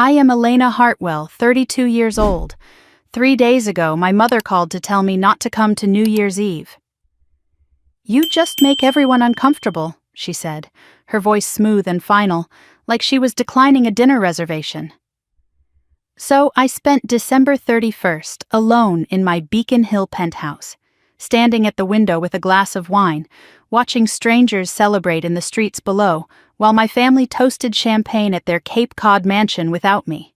I am Elena Hartwell, 32 years old. 3 days ago, my mother called to tell me not to come to New Year's Eve. You just make everyone uncomfortable, she said, her voice smooth and final, like she was declining a dinner reservation. So I spent December 31st alone in my Beacon Hill penthouse, standing at the window with a glass of wine, watching strangers celebrate in the streets below, while my family toasted champagne at their Cape Cod mansion without me.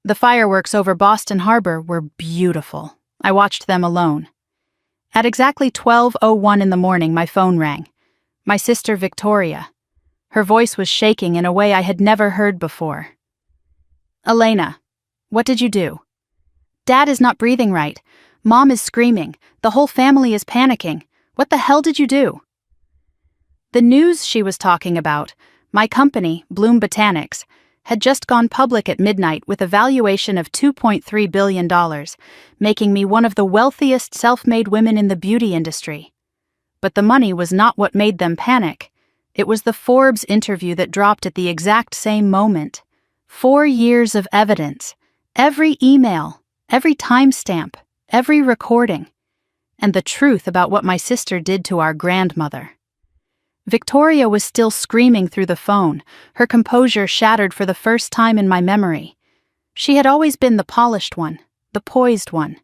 The fireworks over Boston Harbor were beautiful. I watched them alone. At exactly 12:01 in the morning, my phone rang. My sister Victoria. Her voice was shaking in a way I had never heard before. Elena, what did you do? Dad is not breathing right. Mom is screaming. The whole family is panicking. What the hell did you do? The news she was talking about, my company, Bloom Botanics, had just gone public at midnight with a valuation of $2.3 billion, making me one of the wealthiest self-made women in the beauty industry. But the money was not what made them panic. It was the Forbes interview that dropped at the exact same moment. 4 years of evidence. Every email, every timestamp, every recording. And the truth about what my sister did to our grandmother. Victoria was still screaming through the phone, her composure shattered for the first time in my memory. She had always been the polished one, the poised one,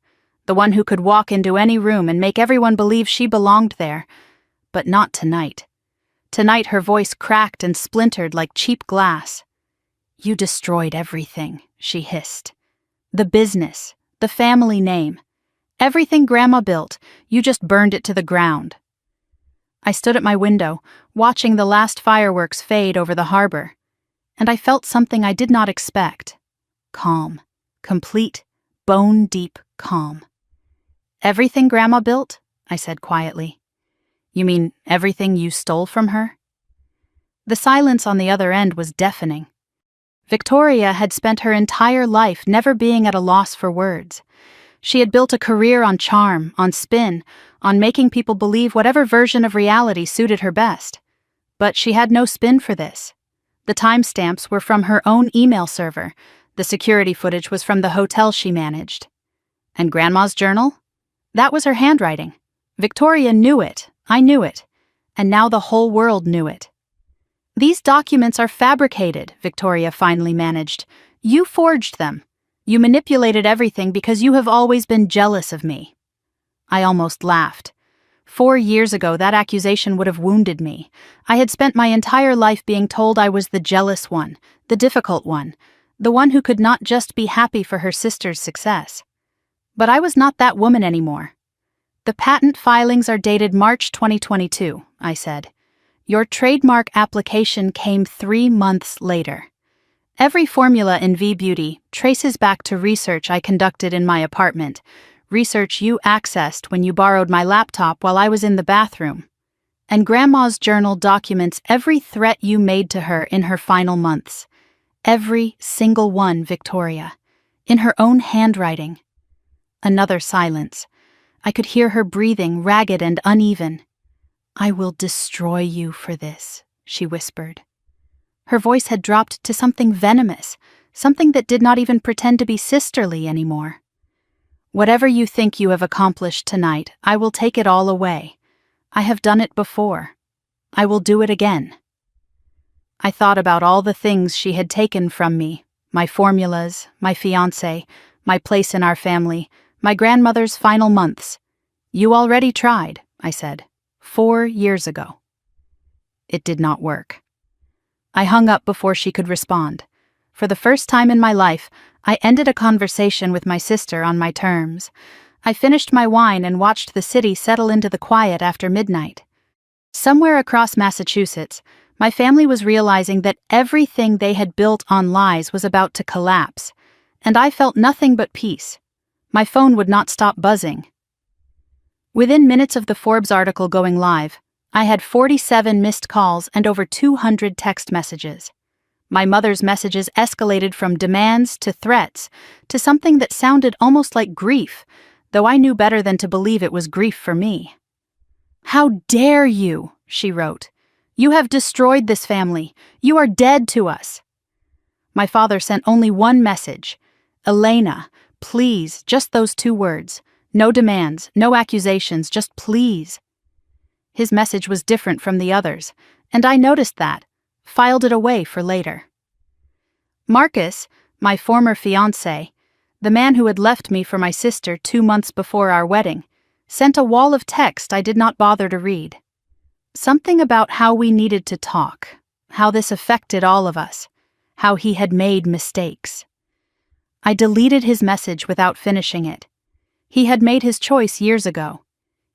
the one who could walk into any room and make everyone believe she belonged there. But not tonight. Tonight her voice cracked and splintered like cheap glass. You destroyed everything, she hissed. The business, the family name. Everything Grandma built, you just burned it to the ground. I stood at my window, watching the last fireworks fade over the harbor, and I felt something I did not expect. Calm. Complete, bone-deep calm. Everything Grandma built? I said quietly. You mean everything you stole from her? The silence on the other end was deafening. Victoria had spent her entire life never being at a loss for words. She had built a career on charm, on spin, on making people believe whatever version of reality suited her best. But she had no spin for this. The timestamps were from her own email server. The security footage was from the hotel she managed. And Grandma's journal? That was her handwriting. Victoria knew it. I knew it. And now the whole world knew it. These documents are fabricated, Victoria finally managed. You forged them. You manipulated everything because you have always been jealous of me. I almost laughed. 4 years ago, that accusation would have wounded me. I had spent my entire life being told I was the jealous one, the difficult one, the one who could not just be happy for her sister's success. But I was not that woman anymore. The patent filings are dated March 2022, I said. Your trademark application came 3 months later. Every formula in V-Beauty traces back to research I conducted in my apartment, research you accessed when you borrowed my laptop while I was in the bathroom. And Grandma's journal documents every threat you made to her in her final months. Every single one, Victoria. In her own handwriting. Another silence. I could hear her breathing, ragged and uneven. I will destroy you for this, she whispered. Her voice had dropped to something venomous, something that did not even pretend to be sisterly anymore. Whatever you think you have accomplished tonight, I will take it all away. I have done it before. I will do it again. I thought about all the things she had taken from me, my formulas, my fiancé, my place in our family, my grandmother's final months. You already tried, I said, 4 years ago. It did not work. I hung up before she could respond. For the first time in my life, I ended a conversation with my sister on my terms. I finished my wine and watched the city settle into the quiet after midnight. Somewhere across Massachusetts, my family was realizing that everything they had built on lies was about to collapse, and I felt nothing but peace. My phone would not stop buzzing. Within minutes of the Forbes article going live, I had 47 missed calls and over 200 text messages. My mother's messages escalated from demands to threats to something that sounded almost like grief, though I knew better than to believe it was grief for me. "How dare you?" she wrote. "You have destroyed this family. You are dead to us." My father sent only one message. "Elena, please," just those 2 words. No demands, no accusations, just please. His message was different from the others, and I noticed that, filed it away for later. Marcus, my former fiancé, the man who had left me for my sister 2 months before our wedding, sent a wall of text I did not bother to read. Something about how we needed to talk, how this affected all of us, how he had made mistakes. I deleted his message without finishing it. He had made his choice years ago.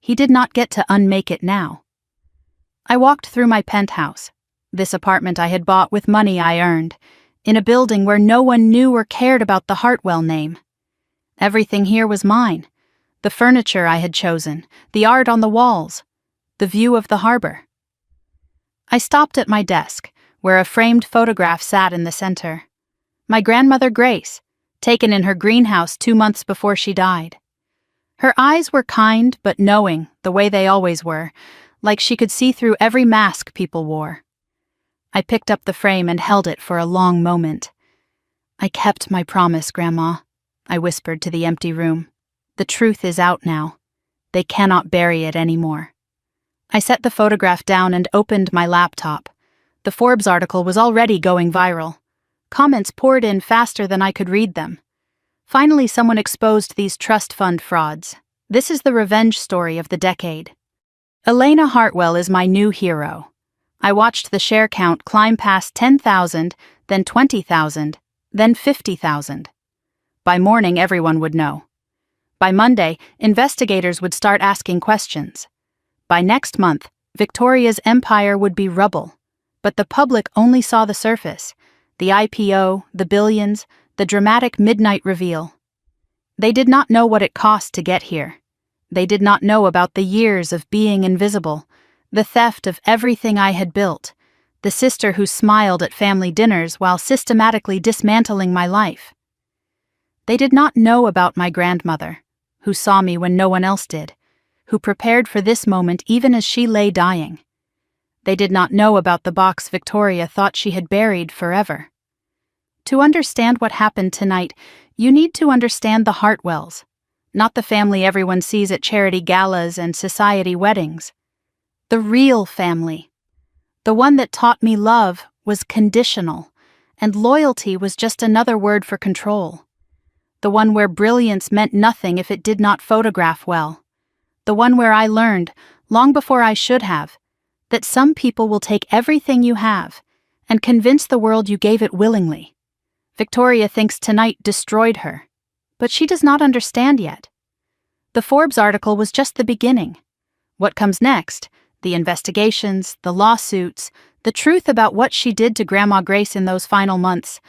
He did not get to unmake it now. I walked through my penthouse, this apartment I had bought with money I earned, in a building where no one knew or cared about the Hartwell name. Everything here was mine. The furniture I had chosen, the art on the walls, the view of the harbor. I stopped at my desk, where a framed photograph sat in the center. My grandmother Grace, taken in her greenhouse 2 months before she died. Her eyes were kind but knowing, the way they always were, like she could see through every mask people wore. I picked up the frame and held it for a long moment. "I kept my promise, Grandma," I whispered to the empty room. "The truth is out now. They cannot bury it anymore." I set the photograph down and opened my laptop. The Forbes article was already going viral. Comments poured in faster than I could read them. Finally, someone exposed these trust fund frauds. This is the revenge story of the decade. Elena Hartwell is my new hero. I watched the share count climb past 10,000, then 20,000, then 50,000. By morning, everyone would know. By Monday, investigators would start asking questions. By next month, Victoria's empire would be rubble. But the public only saw the surface, the IPO, the billions, the dramatic midnight reveal. They did not know what it cost to get here. They did not know about the years of being invisible, the theft of everything I had built, the sister who smiled at family dinners while systematically dismantling my life. They did not know about my grandmother, who saw me when no one else did, who prepared for this moment even as she lay dying. They did not know about the box Victoria thought she had buried forever. To understand what happened tonight, you need to understand the Hartwells, not the family everyone sees at charity galas and society weddings. The real family. The one that taught me love was conditional, and loyalty was just another word for control. The one where brilliance meant nothing if it did not photograph well. The one where I learned, long before I should have, that some people will take everything you have and convince the world you gave it willingly. Victoria thinks tonight destroyed her, but she does not understand yet. The Forbes article was just the beginning. What comes next? The investigations, the lawsuits, the truth about what she did to Grandma Grace in those final months.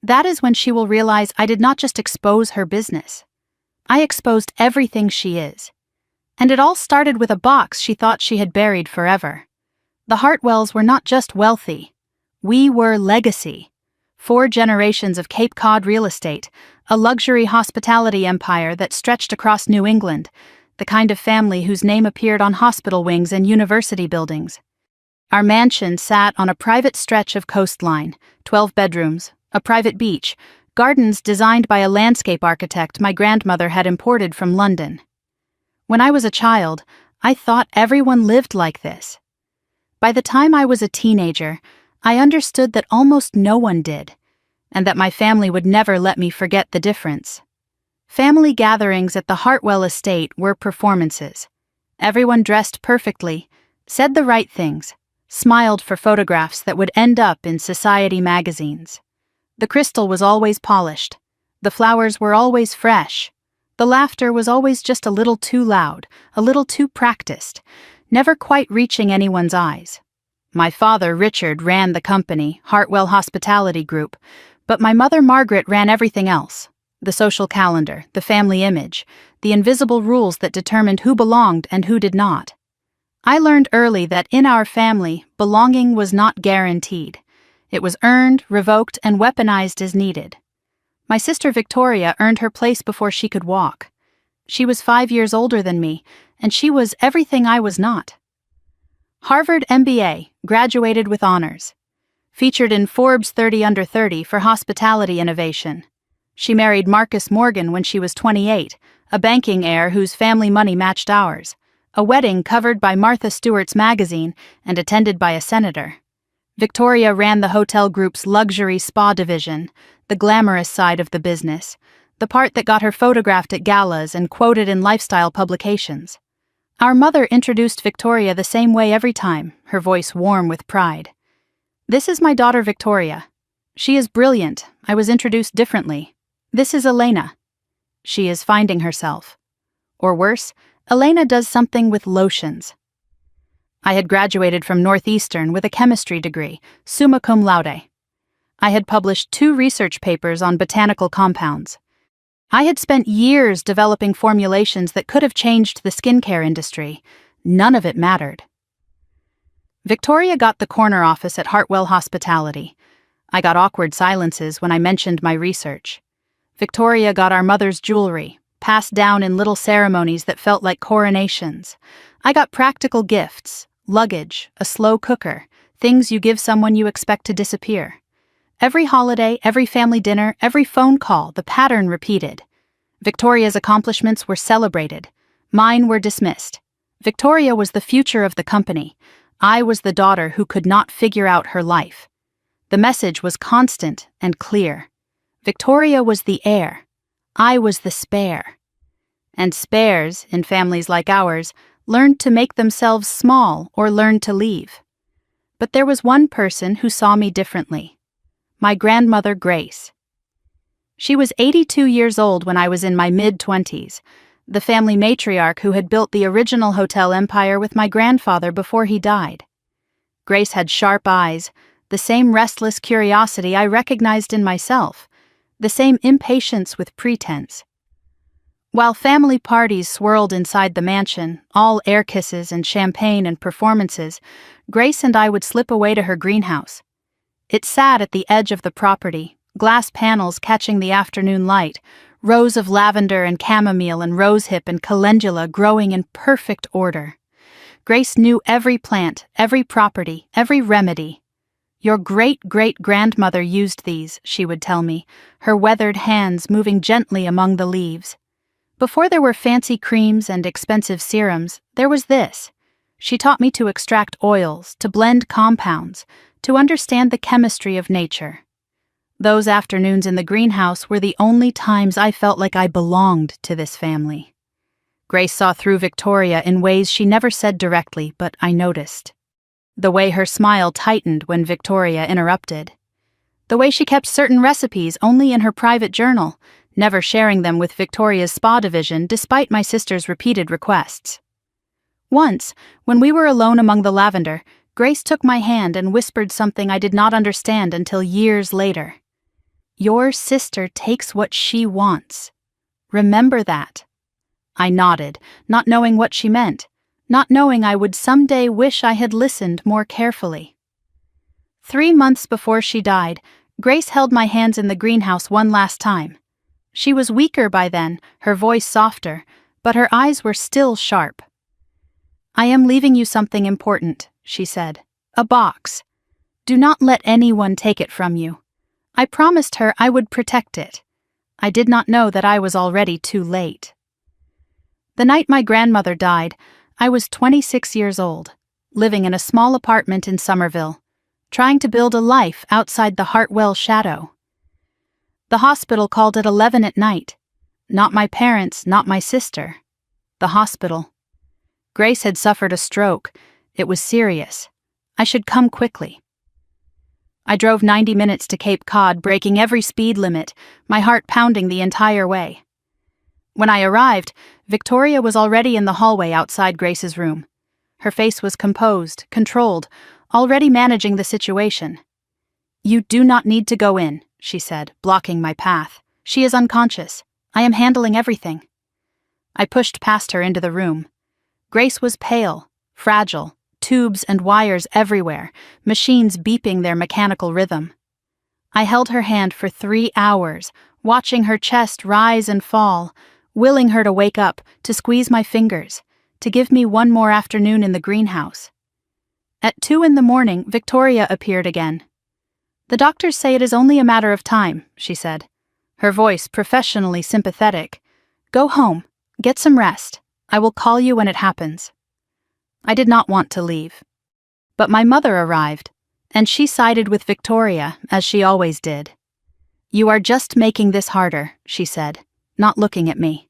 That is when she will realize I did not just expose her business. I exposed everything she is. And it all started with a box she thought she had buried forever. The Hartwells were not just wealthy. We were legacy. 4 generations of Cape Cod real estate, a luxury hospitality empire that stretched across New England, the kind of family whose name appeared on hospital wings and university buildings. Our mansion sat on a private stretch of coastline, 12 bedrooms, a private beach, gardens designed by a landscape architect my grandmother had imported from London. When I was a child, I thought everyone lived like this. By the time I was a teenager, I understood that almost no one did, and that my family would never let me forget the difference. Family gatherings at the Hartwell estate were performances. Everyone dressed perfectly, said the right things, smiled for photographs that would end up in society magazines. The crystal was always polished. The flowers were always fresh. The laughter was always just a little too loud, a little too practiced, never quite reaching anyone's eyes. My father, Richard, ran the company, Hartwell Hospitality Group, but my mother, Margaret, ran everything else. The social calendar, the family image, the invisible rules that determined who belonged and who did not. I learned early that in our family, belonging was not guaranteed. It was earned, revoked, and weaponized as needed. My sister Victoria earned her place before she could walk. She was 5 years older than me, and she was everything I was not. Harvard MBA, graduated with honors. featured in Forbes 30 Under 30 for hospitality innovation. She married Marcus Morgan when she was 28, a banking heir whose family money matched ours, a wedding covered by Martha Stewart's magazine and attended by a senator. Victoria ran the hotel group's luxury spa division, the glamorous side of the business, the part that got her photographed at galas and quoted in lifestyle publications. Our mother introduced Victoria the same way every time, her voice warm with pride. "This is my daughter Victoria. She is brilliant. I was introduced differently. This is Elena. She is finding herself. Or worse, Elena does something with lotions." I had graduated from Northeastern with a chemistry degree, summa cum laude. I had published 2 research papers on botanical compounds. I had spent years developing formulations that could have changed the skincare industry. None of it mattered. Victoria got the corner office at Hartwell Hospitality. I got awkward silences when I mentioned my research. Victoria got our mother's jewelry, passed down in little ceremonies that felt like coronations. I got practical gifts, luggage, a slow cooker, things you give someone you expect to disappear. Every holiday, every family dinner, every phone call, the pattern repeated. Victoria's accomplishments were celebrated. Mine were dismissed. Victoria was the future of the company. I was the daughter who could not figure out her life. The message was constant and clear. Victoria was the heir. I was the spare. And spares, in families like ours, learned to make themselves small or learned to leave. But there was one person who saw me differently. My grandmother, Grace. She was 82 years old when I was in my mid-20s, the family matriarch who had built the original hotel empire with my grandfather before he died. Grace had sharp eyes, the same restless curiosity I recognized in myself, the same impatience with pretense. While family parties swirled inside the mansion, all air kisses and champagne and performances, Grace and I would slip away to her greenhouse. It sat at the edge of the property, glass panels catching the afternoon light, rows of lavender and chamomile and rosehip and calendula growing in perfect order. Grace knew every plant, every property, every remedy. "Your great-great-grandmother used these," she would tell me, her weathered hands moving gently among the leaves. Before there were fancy creams and expensive serums, there was this. She taught me to extract oils, to blend compounds, to understand the chemistry of nature. Those afternoons in the greenhouse were the only times I felt like I belonged to this family. Grace saw through Victoria in ways she never said directly, but I noticed. The way her smile tightened when Victoria interrupted. The way she kept certain recipes only in her private journal, never sharing them with Victoria's spa division despite my sister's repeated requests. Once, when we were alone among the lavender, Grace took my hand and whispered something I did not understand until years later. "Your sister takes what she wants. Remember that." I nodded, not knowing what she meant, not knowing I would someday wish I had listened more carefully. 3 months before she died, Grace held my hands in the greenhouse one last time. She was weaker by then, her voice softer, but her eyes were still sharp. "I am leaving you something important," she said. "A box. Do not let anyone take it from you." I promised her I would protect it. I did not know that I was already too late. The night my grandmother died, I was 26 years old, living in a small apartment in Somerville, trying to build a life outside the Hartwell shadow. The hospital called at 11 at night. Not my parents, not my sister. The hospital. Grace had suffered a stroke. It was serious. I should come quickly. I drove 90 minutes to Cape Cod, breaking every speed limit, my heart pounding the entire way. When I arrived, Victoria was already in the hallway outside Grace's room. Her face was composed, controlled, already managing the situation. "You do not need to go in," she said, blocking my path. "She is unconscious. I am handling everything." I pushed past her into the room. Grace was pale, fragile, tubes and wires everywhere, machines beeping their mechanical rhythm. I held her hand for 3 hours, watching her chest rise and fall, willing her to wake up, to squeeze my fingers, to give me one more afternoon in the greenhouse. At 2 in the morning, Victoria appeared again. "The doctors say it is only a matter of time," she said, her voice professionally sympathetic. "Go home, get some rest. I will call you when it happens." I did not want to leave. But my mother arrived, and she sided with Victoria, as she always did. "You are just making this harder," she said, not looking at me.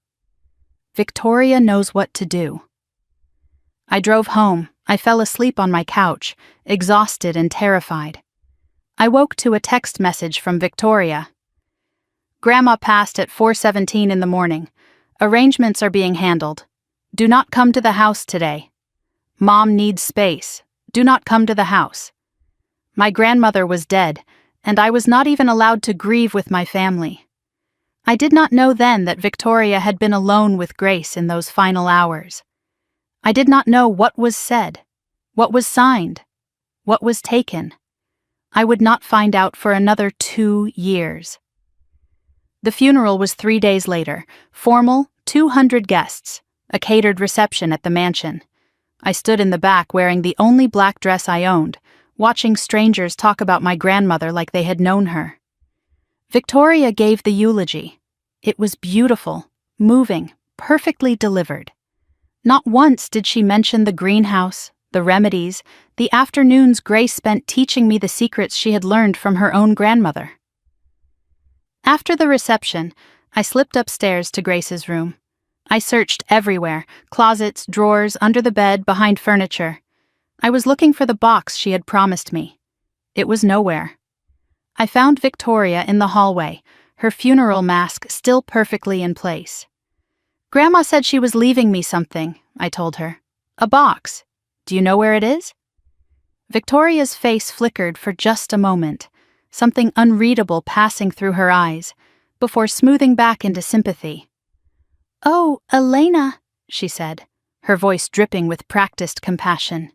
"Victoria knows what to do." I drove home. I fell asleep on my couch, exhausted and terrified. I woke to a text message from Victoria. "Grandma passed at 4:17 in the morning. Arrangements are being handled. Do not come to the house today. Mom needs space. Do not come to the house." My grandmother was dead, and I was not even allowed to grieve with my family. I did not know then that Victoria had been alone with Grace in those final hours. I did not know what was said, what was signed, what was taken. I would not find out for another 2 years. The funeral was 3 days later, formal, 200 guests, a catered reception at the mansion. I stood in the back wearing the only black dress I owned, watching strangers talk about my grandmother like they had known her. Victoria gave the eulogy. It was beautiful, moving, perfectly delivered. Not once did she mention the greenhouse, the remedies, the afternoons Grace spent teaching me the secrets she had learned from her own grandmother. After the reception, I slipped upstairs to Grace's room. I searched everywhere, closets, drawers, under the bed, behind furniture. I was looking for the box she had promised me. It was nowhere. I found Victoria in the hallway, her funeral mask still perfectly in place. "Grandma said she was leaving me something," I told her. "A box. Do you know where it is?" Victoria's face flickered for just a moment, something unreadable passing through her eyes, before smoothing back into sympathy. "Oh, Elena," she said, her voice dripping with practiced compassion.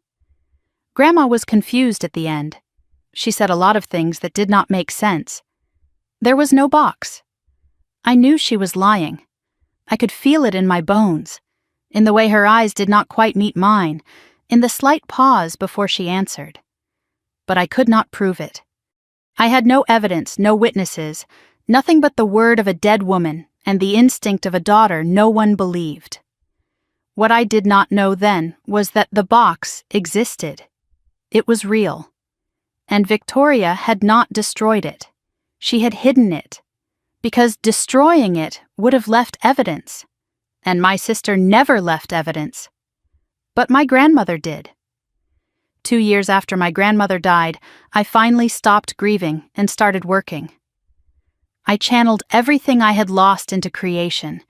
Grandma was confused at the end. She said a lot of things that did not make sense. There was no box. I knew she was lying. I could feel it in my bones, in the way her eyes did not quite meet mine, in the slight pause before she answered. But I could not prove it. I had no evidence, no witnesses, nothing but the word of a dead woman and the instinct of a daughter no one believed. What I did not know then was that the box existed. It was real. And Victoria had not destroyed it. She had hidden it. Because destroying it would have left evidence. And my sister never left evidence. But my grandmother did. 2 years after my grandmother died, I finally stopped grieving and started working. I channeled everything I had lost into creation,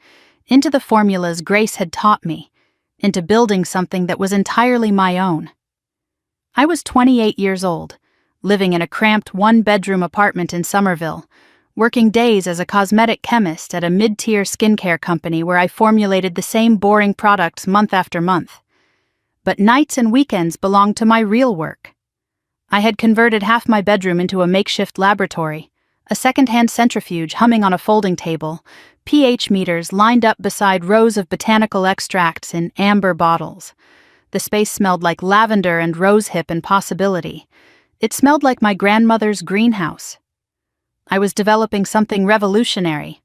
into the formulas Grace had taught me, into building something that was entirely my own. I was 28 years old, living in a cramped one-bedroom apartment in Somerville, working days as a cosmetic chemist at a mid-tier skincare company where I formulated the same boring products month after month. But nights and weekends belonged to my real work. I had converted half my bedroom into a makeshift laboratory, a second-hand centrifuge humming on a folding table, pH meters lined up beside rows of botanical extracts in amber bottles. The space smelled like lavender and rosehip and possibility. It smelled like my grandmother's greenhouse. I was developing something revolutionary.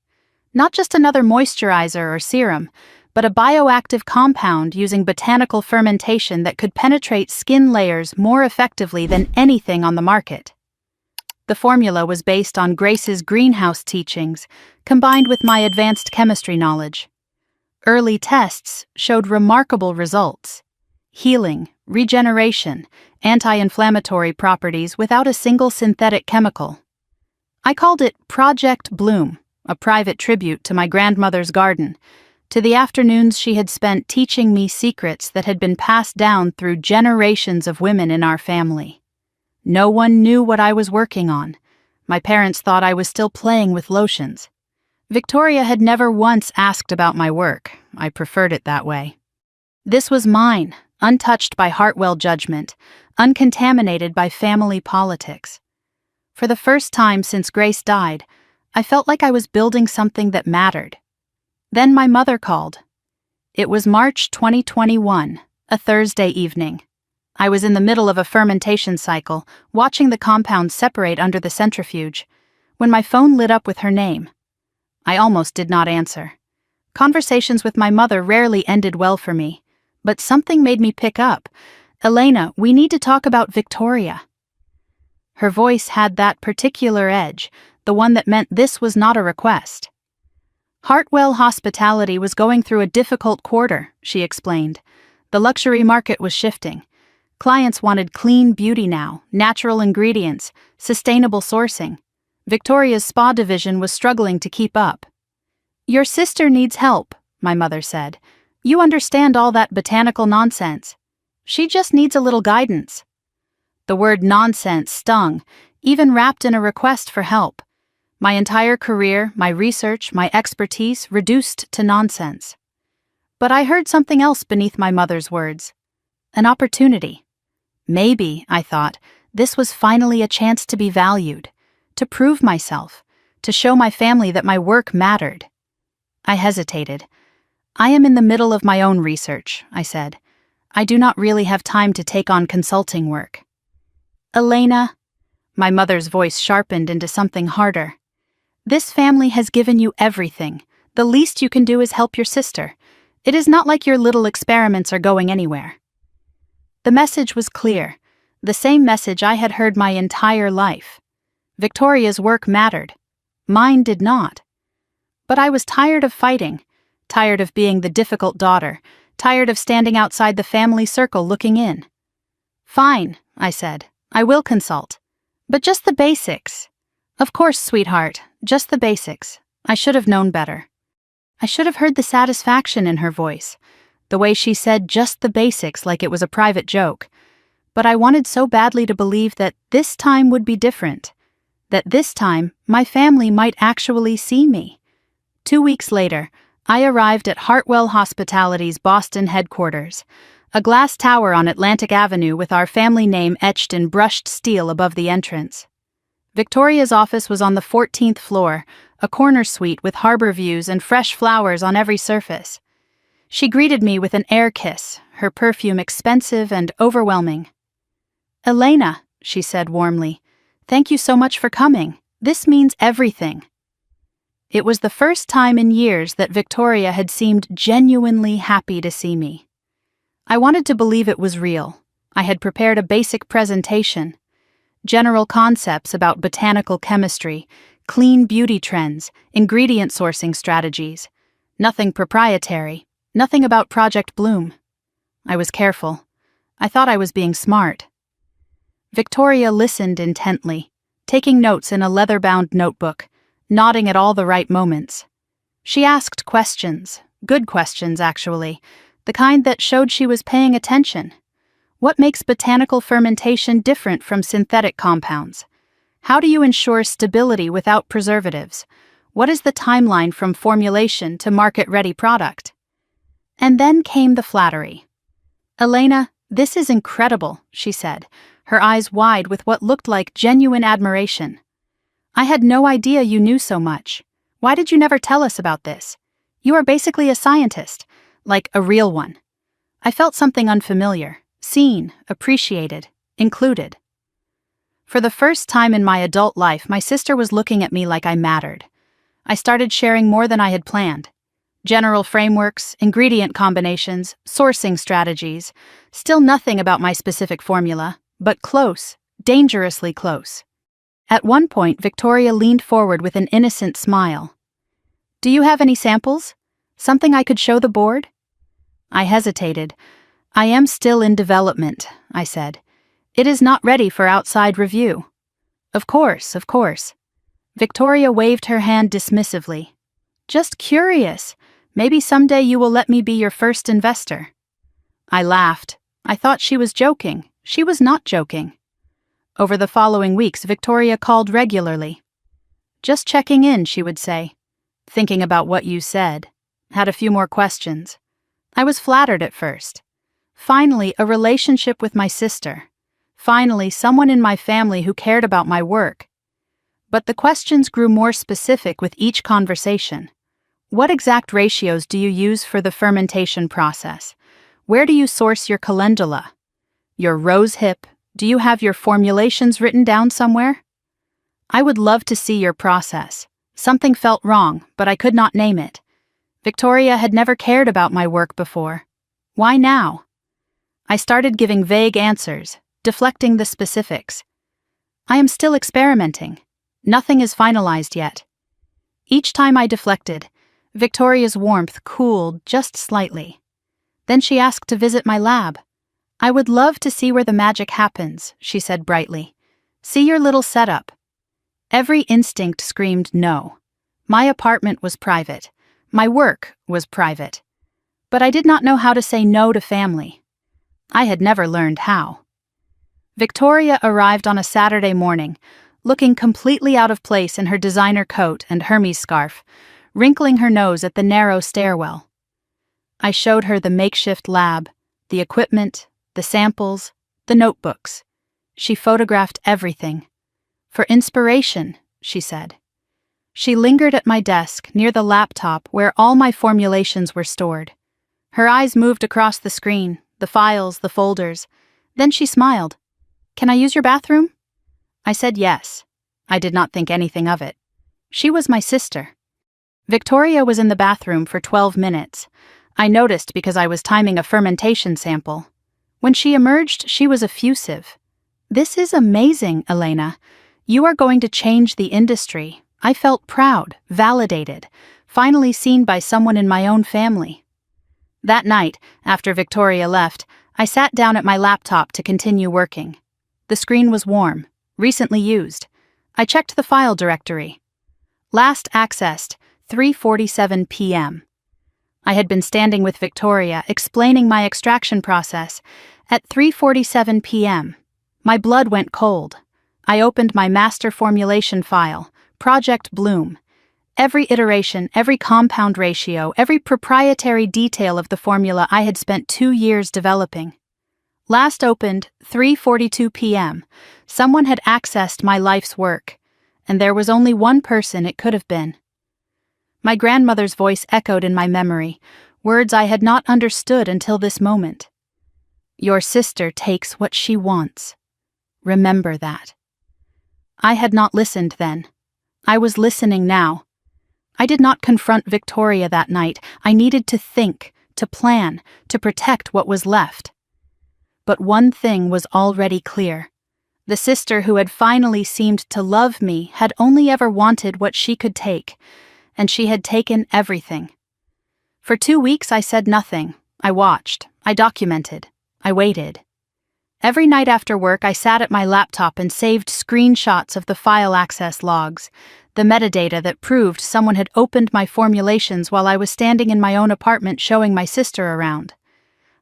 Not just another moisturizer or serum, but a bioactive compound using botanical fermentation that could penetrate skin layers more effectively than anything on the market. The formula was based on Grace's greenhouse teachings, combined with my advanced chemistry knowledge. Early tests showed remarkable results: healing, regeneration, anti-inflammatory properties without a single synthetic chemical. I called it Project Bloom, a private tribute to my grandmother's garden, to the afternoons she had spent teaching me secrets that had been passed down through generations of women in our family. No one knew what I was working on. My parents thought I was still playing with lotions. Victoria had never once asked about my work. I preferred it that way. This was mine, untouched by Hartwell judgment, uncontaminated by family politics. For the first time since Grace died, I felt like I was building something that mattered. Then my mother called. It was March 2021, a Thursday evening. I was in the middle of a fermentation cycle, watching the compounds separate under the centrifuge, when my phone lit up with her name. I almost did not answer. Conversations with my mother rarely ended well for me, but something made me pick up. "Elena, we need to talk about Victoria." Her voice had that particular edge, the one that meant this was not a request. "Hartwell Hospitality was going through a difficult quarter," she explained. "The luxury market was shifting. Clients wanted clean beauty now, natural ingredients, sustainable sourcing. Victoria's spa division was struggling to keep up." "Your sister needs help," my mother said. "You understand all that botanical nonsense. She just needs a little guidance." The word nonsense stung, even wrapped in a request for help. My entire career, my research, my expertise reduced to nonsense. But I heard something else beneath my mother's words. An opportunity. Maybe, I thought, this was finally a chance to be valued, to prove myself, to show my family that my work mattered. I hesitated. "I am in the middle of my own research," I said. "I do not really have time to take on consulting work." "Elena," my mother's voice sharpened into something harder. "This family has given you everything. The least you can do is help your sister. It is not like your little experiments are going anywhere." The message was clear, the same message I had heard my entire life. Victoria's work mattered. Mine did not. But I was tired of fighting, tired of being the difficult daughter, tired of standing outside the family circle looking in. "Fine," I said. "I will consult. But just the basics." "Of course, sweetheart, just the basics. I should have known better." I should have heard the satisfaction in her voice, the way she said just the basics like it was a private joke. But I wanted so badly to believe that this time would be different, that this time my family might actually see me. 2 weeks later, I arrived at Hartwell Hospitality's Boston headquarters, a glass tower on Atlantic Avenue with our family name etched in brushed steel above the entrance. Victoria's office was on the 14th floor, a corner suite with harbor views and fresh flowers on every surface. She greeted me with an air kiss, her perfume expensive and overwhelming. "Elena," she said warmly, "thank you so much for coming. This means everything." It was the first time in years that Victoria had seemed genuinely happy to see me. I wanted to believe it was real. I had prepared a basic presentation. General concepts about botanical chemistry, clean beauty trends, ingredient sourcing strategies. Nothing proprietary. Nothing about Project Bloom. I was careful. I thought I was being smart. Victoria listened intently, taking notes in a leather-bound notebook, nodding at all the right moments. She asked questions, good questions actually, the kind that showed she was paying attention. What makes botanical fermentation different from synthetic compounds? How do you ensure stability without preservatives? What is the timeline from formulation to market-ready product? And then came the flattery. "Elena, this is incredible," she said, her eyes wide with what looked like genuine admiration. "I had no idea you knew so much. Why did you never tell us about this? You are basically a scientist, like a real one." I felt something unfamiliar, seen, appreciated, included. For the first time in my adult life, my sister was looking at me like I mattered. I started sharing more than I had planned. General frameworks, ingredient combinations, sourcing strategies, still nothing about my specific formula, but close, dangerously close. At one point, Victoria leaned forward with an innocent smile. "Do you have any samples? Something I could show the board?" I hesitated. "I am still in development," I said. "It is not ready for outside review." Of course. Victoria waved her hand dismissively. "Just curious. Maybe someday you will let me be your first investor." I laughed. I thought she was joking. She was not joking. Over the following weeks, Victoria called regularly. "Just checking in," she would say. "Thinking about what you said. Had a few more questions." I was flattered at first. Finally, a relationship with my sister. Finally, someone in my family who cared about my work. But the questions grew more specific with each conversation. What exact ratios do you use for the fermentation process? Where do you source your calendula? Your rose hip. Do you have your formulations written down somewhere? I would love to see your process. Something felt wrong, but I could not name it. Victoria had never cared about my work before. Why now? I started giving vague answers, deflecting the specifics. I am still experimenting. Nothing is finalized yet. Each time I deflected, Victoria's warmth cooled just slightly. Then she asked to visit my lab. I would love to see where the magic happens, she said brightly. See your little setup. Every instinct screamed no. My apartment was private. My work was private. But I did not know how to say no to family. I had never learned how. Victoria arrived on a Saturday morning, looking completely out of place in her designer coat and Hermes scarf, wrinkling her nose at the narrow stairwell. I showed her the makeshift lab, the equipment, the samples, the notebooks. She photographed everything. For inspiration, she said. She lingered at my desk near the laptop where all my formulations were stored. Her eyes moved across the screen, the files, the folders. Then she smiled. Can I use your bathroom? I said yes. I did not think anything of it. She was my sister. Victoria was in the bathroom for 12 minutes. I noticed because I was timing a fermentation sample. When she emerged, she was effusive. This is amazing, Elena. You are going to change the industry. I felt proud, validated, finally seen by someone in my own family. That night, after Victoria left, I sat down at my laptop to continue working. The screen was warm, recently used. I checked the file directory. Last accessed, 3:47 p.m. I had been standing with Victoria explaining my extraction process. At 3:47 p.m., my blood went cold. I opened my master formulation file, Project Bloom. Every iteration, every compound ratio, every proprietary detail of the formula I had spent 2 years developing. Last opened, 3:42 p.m. Someone had accessed my life's work, and there was only one person it could have been. My grandmother's voice echoed in my memory, words I had not understood until this moment. Your sister takes what she wants. Remember that. I had not listened then. I was listening now. I did not confront Victoria that night. I needed to think, to plan, to protect what was left. But one thing was already clear. The sister who had finally seemed to love me had only ever wanted what she could take, and she had taken everything. For 2 weeks I said nothing. I watched. I documented. I waited. Every night after work I sat at my laptop and saved screenshots of the file access logs, the metadata that proved someone had opened my formulations while I was standing in my own apartment showing my sister around.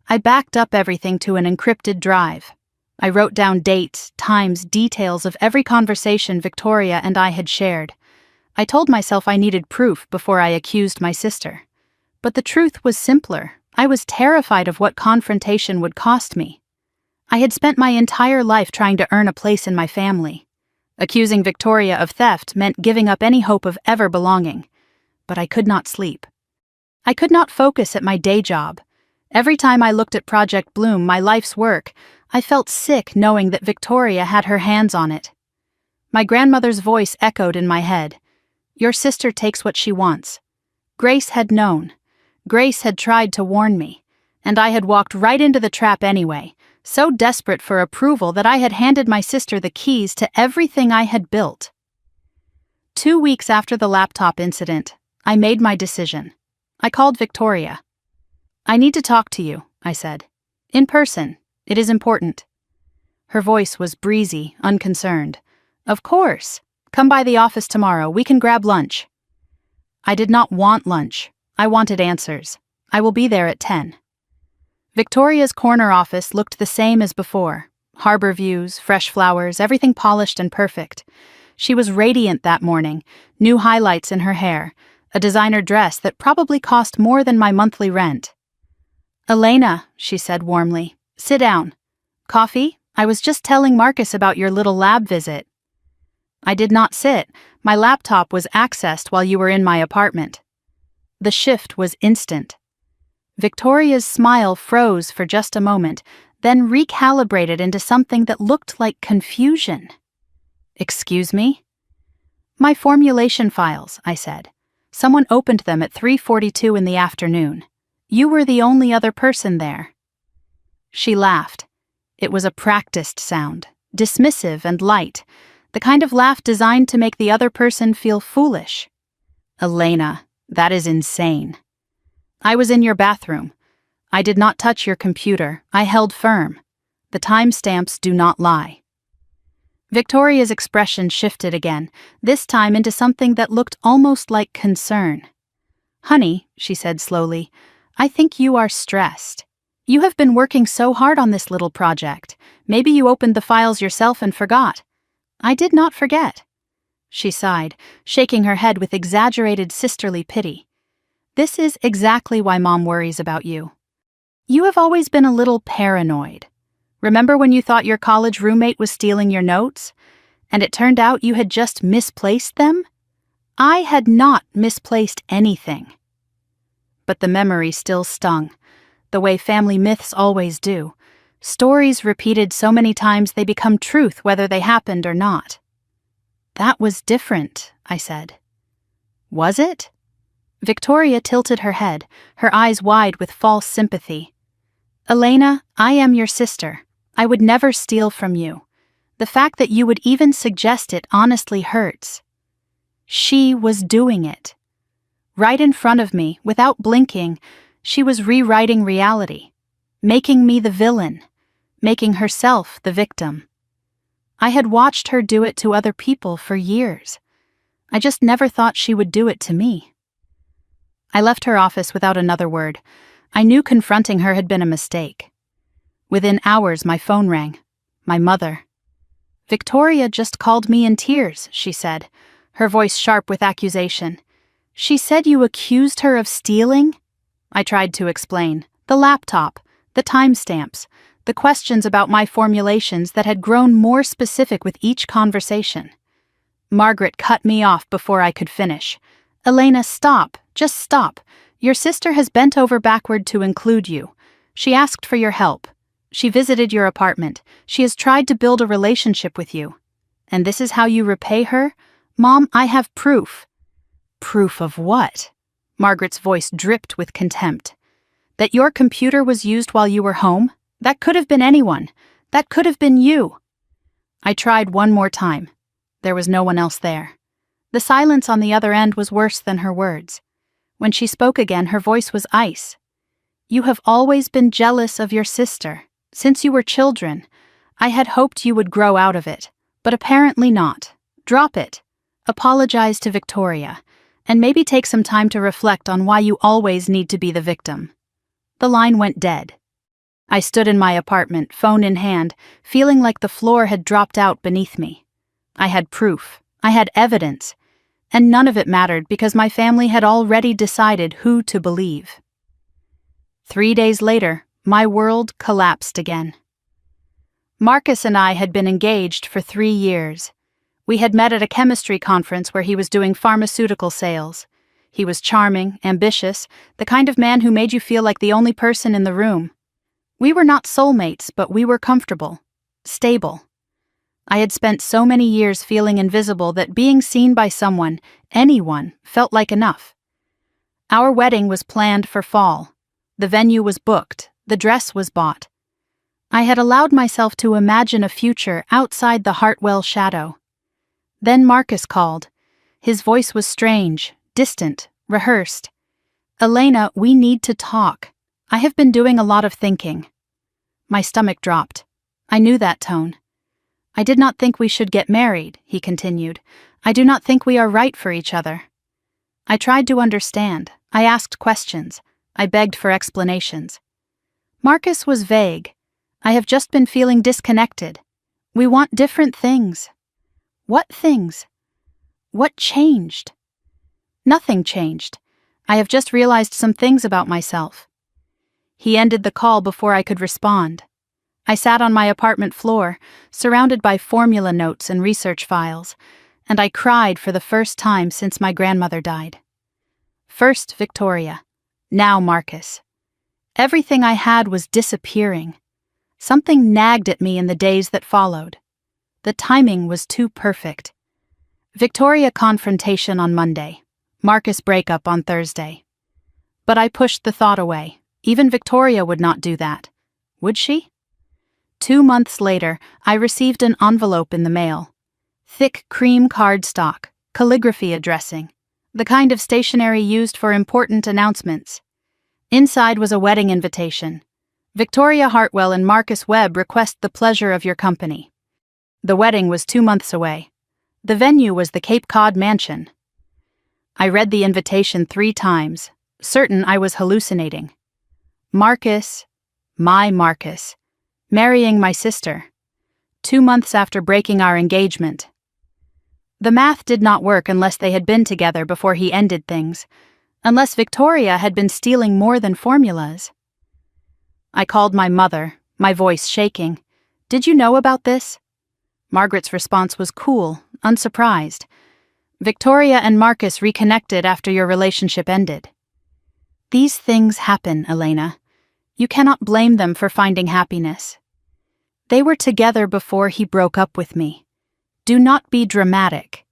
I backed up everything to an encrypted drive. I wrote down dates, times, details of every conversation Victoria and I had shared. I told myself I needed proof before I accused my sister. But the truth was simpler. I was terrified of what confrontation would cost me. I had spent my entire life trying to earn a place in my family. Accusing Victoria of theft meant giving up any hope of ever belonging. But I could not sleep. I could not focus at my day job. Every time I looked at Project Bloom, my life's work, I felt sick knowing that Victoria had her hands on it. My grandmother's voice echoed in my head. Your sister takes what she wants. Grace had known. Grace had tried to warn me, and I had walked right into the trap anyway, so desperate for approval that I had handed my sister the keys to everything I had built. 2 weeks after the laptop incident, I made my decision. I called Victoria. I need to talk to you, I said. In person. It is important. Her voice was breezy, unconcerned. Of course. Come by the office tomorrow. We can grab lunch. I did not want lunch. I wanted answers. I will be there at 10. Victoria's corner office looked the same as before. Harbor views, fresh flowers, everything polished and perfect. She was radiant that morning, new highlights in her hair, a designer dress that probably cost more than my monthly rent. Elena, she said warmly, sit down. Coffee? I was just telling Marcus about your little lab visit. I did not sit. My laptop was accessed while you were in my apartment. The shift was instant. Victoria's smile froze for just a moment, then recalibrated into something that looked like confusion. "Excuse me?" "My formulation files," I said. "Someone opened them at 3:42 in the afternoon. You were the only other person there." She laughed. It was a practiced sound, dismissive and light, the kind of laugh designed to make the other person feel foolish. "Elena, that is insane. I was in your bathroom. I did not touch your computer. I held firm. The timestamps do not lie." Victoria's expression shifted again, this time into something that looked almost like concern. "Honey," she said slowly, "I think you are stressed. You have been working so hard on this little project. Maybe you opened the files yourself and forgot." "I did not forget." She sighed, shaking her head with exaggerated sisterly pity. "This is exactly why Mom worries about you. You have always been a little paranoid. Remember when you thought your college roommate was stealing your notes? And it turned out you had just misplaced them? I had not misplaced anything." But the memory still stung, the way family myths always do. Stories repeated so many times they become truth whether they happened or not. "That was different," I said. "Was it?" Victoria tilted her head, her eyes wide with false sympathy. "Elena, I am your sister. I would never steal from you. The fact that you would even suggest it honestly hurts. She was doing it. Right in front of me, without blinking, she was rewriting reality, making me the villain, making herself the victim. I had watched her do it to other people for years. I just never thought she would do it to me." I left her office without another word. I knew confronting her had been a mistake. Within hours, my phone rang. My mother. "Victoria just called me in tears," she said, her voice sharp with accusation. "She said you accused her of stealing?" I tried to explain. The laptop, the timestamps, the questions about my formulations that had grown more specific with each conversation. Margaret cut me off before I could finish. "Elena, stop. Just stop. Your sister has bent over backward to include you. She asked for your help. She visited your apartment. She has tried to build a relationship with you. And this is how you repay her? Mom, I have proof." "Proof of what?" Margaret's voice dripped with contempt. "That your computer was used while you were home? That could have been anyone. That could have been you." I tried one more time. There was no one else there. The silence on the other end was worse than her words. When she spoke again, her voice was ice. "You have always been jealous of your sister. Since you were children. I had hoped you would grow out of it, but apparently not. Drop it. Apologize to Victoria, and maybe take some time to reflect on why you always need to be the victim." The line went dead. I stood in my apartment, phone in hand, feeling like the floor had dropped out beneath me. I had proof. I had evidence. And none of it mattered because my family had already decided who to believe. 3 days later, my world collapsed again. Marcus and I had been engaged for 3 years. We had met at a chemistry conference where he was doing pharmaceutical sales. He was charming, ambitious, the kind of man who made you feel like the only person in the room. We were not soulmates, but we were comfortable, stable. I had spent so many years feeling invisible that being seen by someone, anyone, felt like enough. Our wedding was planned for fall. The venue was booked. The dress was bought. I had allowed myself to imagine a future outside the Hartwell shadow. Then Marcus called. His voice was strange, distant, rehearsed. "Elena, we need to talk. I have been doing a lot of thinking." My stomach dropped. I knew that tone. "I did not think we should get married," he continued. "I do not think we are right for each other." I tried to understand. I asked questions. I begged for explanations. Marcus was vague. "I have just been feeling disconnected. We want different things." What things? What changed? Nothing changed. I have just realized some things about myself. He ended the call before I could respond. I sat on my apartment floor, surrounded by formula notes and research files, and I cried for the first time since my grandmother died. First Victoria, now Marcus. Everything I had was disappearing. Something nagged at me in the days that followed. The timing was too perfect. Victoria confrontation on Monday. Marcus breakup on Thursday. But I pushed the thought away. Even Victoria would not do that. Would she? 2 months later, I received an envelope in the mail. Thick cream cardstock, calligraphy addressing, the kind of stationery used for important announcements. Inside was a wedding invitation. Victoria Hartwell and Marcus Webb request the pleasure of your company. The wedding was 2 months away. The venue was the Cape Cod mansion. I read the invitation 3 times, certain I was hallucinating. Marcus, my Marcus, marrying my sister, 2 months after breaking our engagement. The math did not work unless they had been together before he ended things, unless Victoria had been stealing more than formulas. I called my mother, my voice shaking. Did you know about this? Margaret's response was cool, unsurprised. Victoria and Marcus reconnected after your relationship ended. These things happen, Elena. You cannot blame them for finding happiness. They were together before he broke up with me. Do not be dramatic.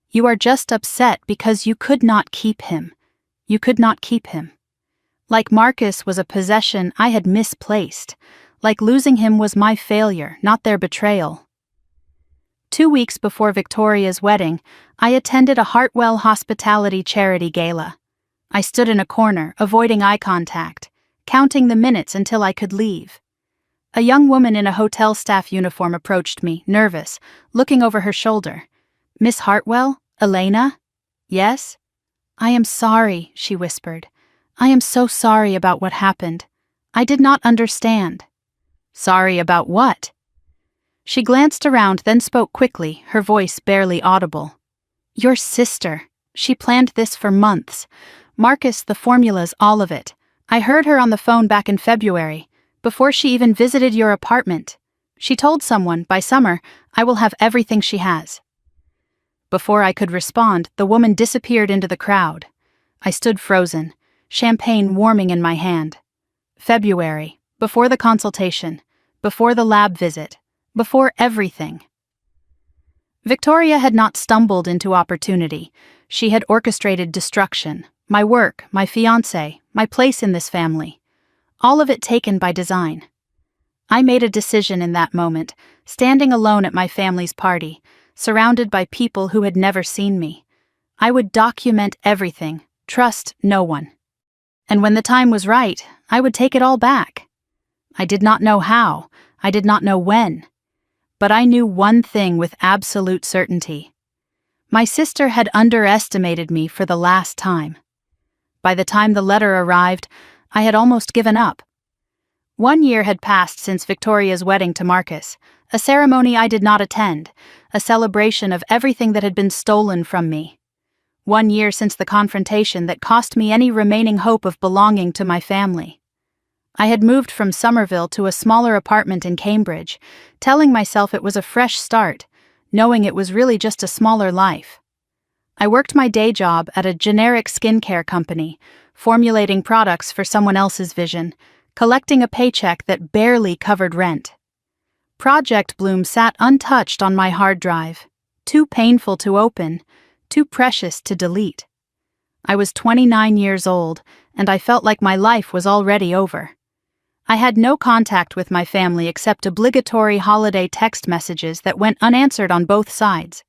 You are just upset because you could not keep him. You could not keep him. Like Marcus was a possession I had misplaced. Like losing him was my failure, not their betrayal. 2 weeks before Victoria's wedding, I attended a Hartwell Hospitality charity gala. I stood in a corner, avoiding eye contact, counting the minutes until I could leave. A young woman in a hotel staff uniform approached me, nervous, looking over her shoulder. Miss Hartwell? Elena? Yes? I am sorry, she whispered. I am so sorry about what happened. I did not understand. Sorry about what? She glanced around, then spoke quickly, her voice barely audible. Your sister. She planned this for months. Marcus, the formulas, all of it. I heard her on the phone back in February, before she even visited your apartment. She told someone, by summer, I will have everything she has. Before I could respond, the woman disappeared into the crowd. I stood frozen, champagne warming in my hand. February, before the consultation, before the lab visit, before everything. Victoria had not stumbled into opportunity. She had orchestrated destruction, my work, my fiancé, my place in this family. All of it taken by design. I made a decision in that moment, standing alone at my family's party, surrounded by people who had never seen me. I would document everything, trust no one. And when the time was right, I would take it all back. I did not know how, I did not know when. But I knew one thing with absolute certainty. My sister had underestimated me for the last time. By the time the letter arrived, I had almost given up. 1 year had passed since Victoria's wedding to Marcus, a ceremony I did not attend, a celebration of everything that had been stolen from me. 1 year since the confrontation that cost me any remaining hope of belonging to my family. I had moved from Somerville to a smaller apartment in Cambridge, telling myself it was a fresh start, knowing it was really just a smaller life. I worked my day job at a generic skincare company, formulating products for someone else's vision, collecting a paycheck that barely covered rent. Project Bloom sat untouched on my hard drive, too painful to open, too precious to delete. I was 29 years old, and I felt like my life was already over. I had no contact with my family except obligatory holiday text messages that went unanswered on both sides.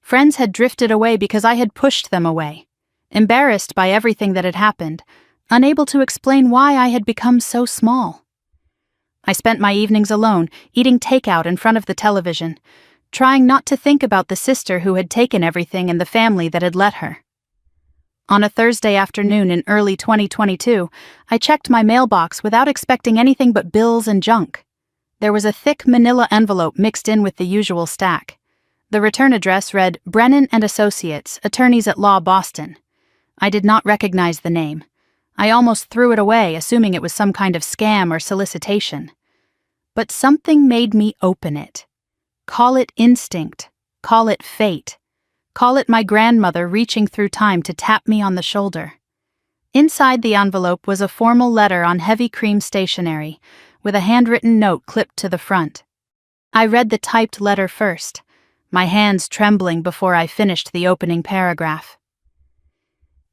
Friends had drifted away because I had pushed them away, embarrassed by everything that had happened, unable to explain why I had become so small. I spent my evenings alone, eating takeout in front of the television, trying not to think about the sister who had taken everything and the family that had let her. On a Thursday afternoon in early 2022, I checked my mailbox without expecting anything but bills and junk. There was a thick manila envelope mixed in with the usual stack. The return address read Brennan and Associates, Attorneys at Law, Boston. I did not recognize the name. I almost threw it away, assuming it was some kind of scam or solicitation. But something made me open it. Call it instinct. Call it fate. Call it my grandmother reaching through time to tap me on the shoulder. Inside the envelope was a formal letter on heavy cream stationery, with a handwritten note clipped to the front. I read the typed letter first, my hands trembling before I finished the opening paragraph.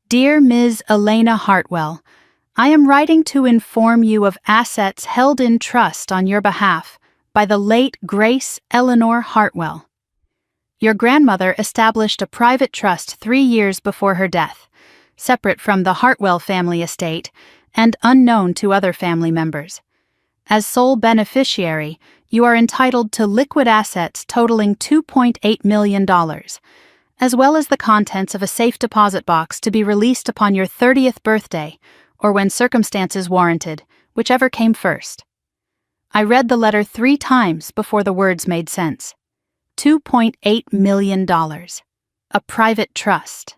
Dear Ms. Elena Hartwell, I am writing to inform you of assets held in trust on your behalf by the late Grace Eleanor Hartwell. Your grandmother established a private trust 3 years before her death, separate from the Hartwell family estate and unknown to other family members. As sole beneficiary, you are entitled to liquid assets totaling $2.8 million, as well as the contents of a safe deposit box to be released upon your 30th birthday, or when circumstances warranted, whichever came first. I read the letter 3 times before the words made sense. $2.8 million. A private trust.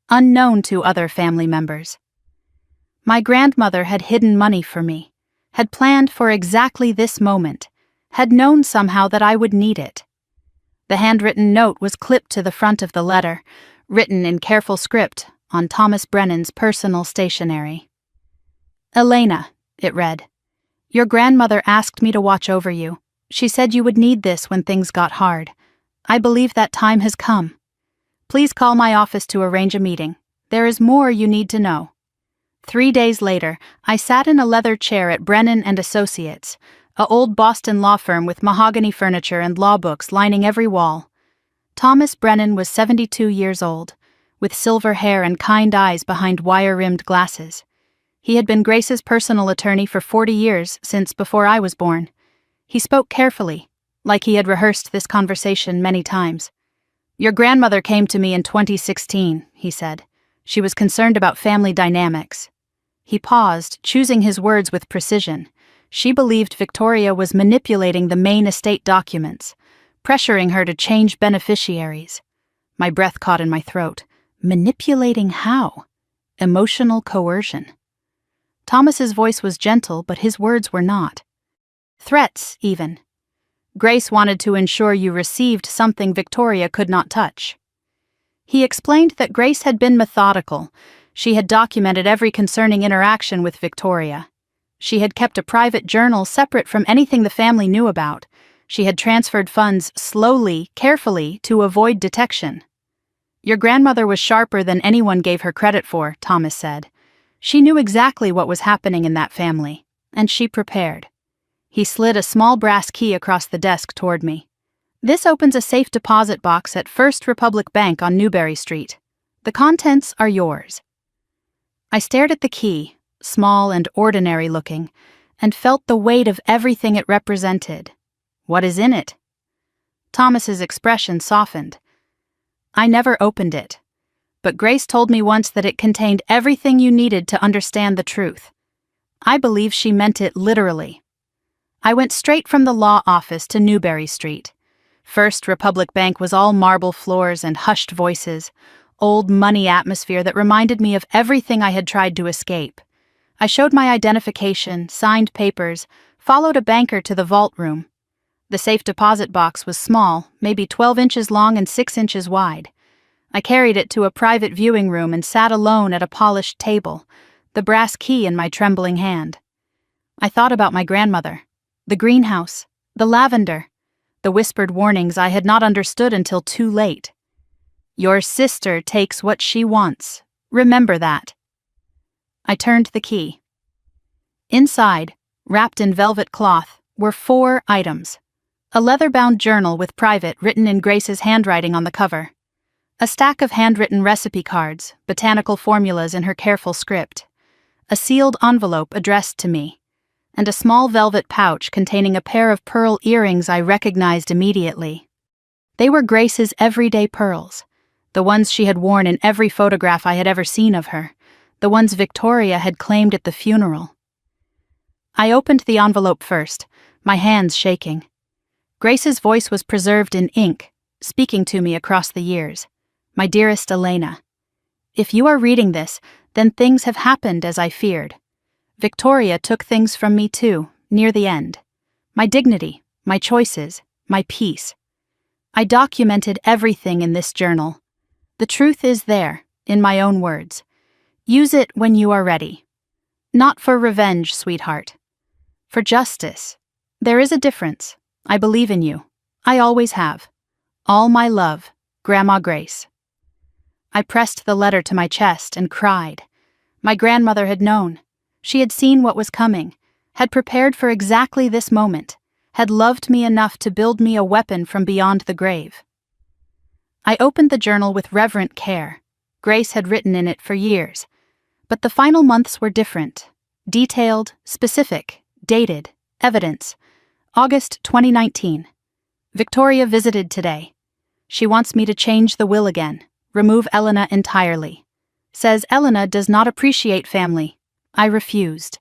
Unknown to other family members. My grandmother had hidden money for me, had planned for exactly this moment, had known somehow that I would need it. The handwritten note was clipped to the front of the letter, written in careful script on Thomas Brennan's personal stationery. Elena, it read, your grandmother asked me to watch over you. She said you would need this when things got hard. I believe that time has come. Please call my office to arrange a meeting. There is more you need to know. 3 days later, I sat in a leather chair at Brennan & Associates, a old Boston law firm with mahogany furniture and law books lining every wall. Thomas Brennan was 72 years old, with silver hair and kind eyes behind wire-rimmed glasses. He had been Grace's personal attorney for 40 years, since before I was born. He spoke carefully, like he had rehearsed this conversation many times. Your grandmother came to me in 2016, he said. She was concerned about family dynamics. He paused, choosing his words with precision. She believed Victoria was manipulating the main estate documents, pressuring her to change beneficiaries. My breath caught in my throat. Manipulating how? Emotional coercion. Thomas's voice was gentle, but his words were not. Threats, even. Grace wanted to ensure you received something Victoria could not touch. He explained that Grace had been methodical. She had documented every concerning interaction with Victoria. She had kept a private journal separate from anything the family knew about. She had transferred funds slowly, carefully, to avoid detection. Your grandmother was sharper than anyone gave her credit for, Thomas said. She knew exactly what was happening in that family, and she prepared. He slid a small brass key across the desk toward me. This opens a safe deposit box at First Republic Bank on Newberry Street. The contents are yours. I stared at the key, small and ordinary looking, and felt the weight of everything it represented. What is in it? Thomas's expression softened. I never opened it, but Grace told me once that it contained everything you needed to understand the truth. I believe she meant it literally. I went straight from the law office to Newberry Street. First Republic Bank was all marble floors and hushed voices, old money atmosphere that reminded me of everything I had tried to escape. I showed my identification, signed papers, followed a banker to the vault room. The safe deposit box was small, maybe 12 inches long and 6 inches wide. I carried it to a private viewing room and sat alone at a polished table, the brass key in my trembling hand. I thought about my grandmother, the greenhouse, the lavender, the whispered warnings I had not understood until too late. Your sister takes what she wants. Remember that. I turned the key. Inside, wrapped in velvet cloth, were 4 items. A leather-bound journal with private written in Grace's handwriting on the cover. A stack of handwritten recipe cards, botanical formulas in her careful script. A sealed envelope addressed to me. And a small velvet pouch containing a pair of pearl earrings I recognized immediately. They were Grace's everyday pearls, the ones she had worn in every photograph I had ever seen of her, the ones Victoria had claimed at the funeral. I opened the envelope first, my hands shaking. Grace's voice was preserved in ink, speaking to me across the years. My dearest Elena, if you are reading this, then things have happened as I feared. Victoria took things from me too, near the end. My dignity, my choices, my peace. I documented everything in this journal. The truth is there, in my own words. Use it when you are ready. Not for revenge, sweetheart. For justice. There is a difference. I believe in you. I always have. All my love, Grandma Grace. I pressed the letter to my chest and cried. My grandmother had known. She had seen what was coming, had prepared for exactly this moment, had loved me enough to build me a weapon from beyond the grave. I opened the journal with reverent care. Grace had written in it for years. But the final months were different. Detailed, specific, dated, evidence. August 2019. Victoria visited today. She wants me to change the will again, remove Elena entirely. Says Elena does not appreciate family. I refused.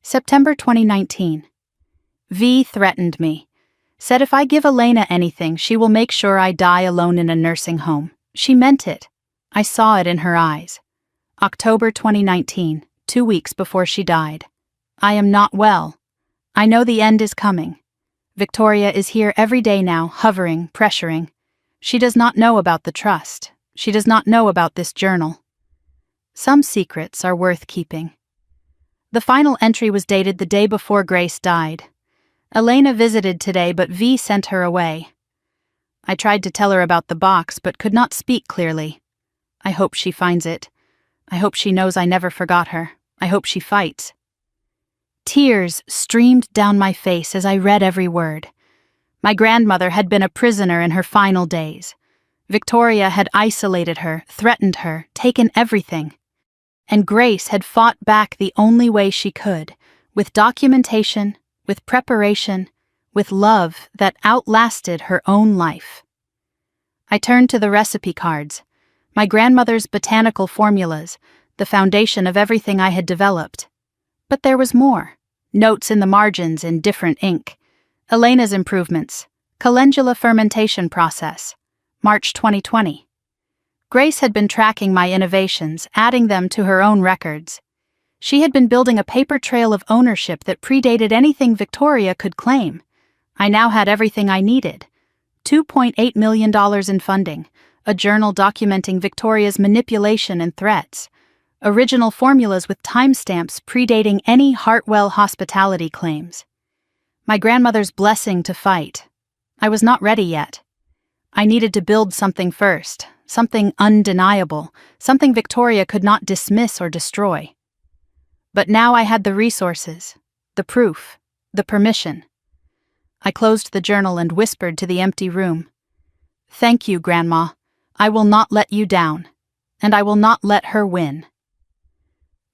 September 2019. V threatened me. Said if I give Elena anything, she will make sure I die alone in a nursing home. She meant it. I saw it in her eyes. October 2019, 2 weeks before she died. I am not well. I know the end is coming. Victoria is here every day now, hovering, pressuring. She does not know about the trust. She does not know about this journal. Some secrets are worth keeping. The final entry was dated the day before Grace died. Elena visited today, but V sent her away. I tried to tell her about the box, but could not speak clearly. I hope she finds it. I hope she knows I never forgot her. I hope she fights. Tears streamed down my face as I read every word. My grandmother had been a prisoner in her final days. Victoria had isolated her, threatened her, taken everything. And Grace had fought back the only way she could, with documentation, with preparation, with love that outlasted her own life. I turned to the recipe cards, my grandmother's botanical formulas, the foundation of everything I had developed. But there was more. Notes in the margins in different ink. Elena's improvements. Calendula fermentation process. March 2020. Grace had been tracking my innovations, adding them to her own records. She had been building a paper trail of ownership that predated anything Victoria could claim. I now had everything I needed. $2.8 million in funding, a journal documenting Victoria's manipulation and threats, original formulas with timestamps predating any Hartwell hospitality claims. My grandmother's blessing to fight. I was not ready yet. I needed to build something first, something undeniable, something Victoria could not dismiss or destroy. But now I had the resources, the proof, the permission. I closed the journal and whispered to the empty room. Thank you, Grandma. I will not let you down, and I will not let her win.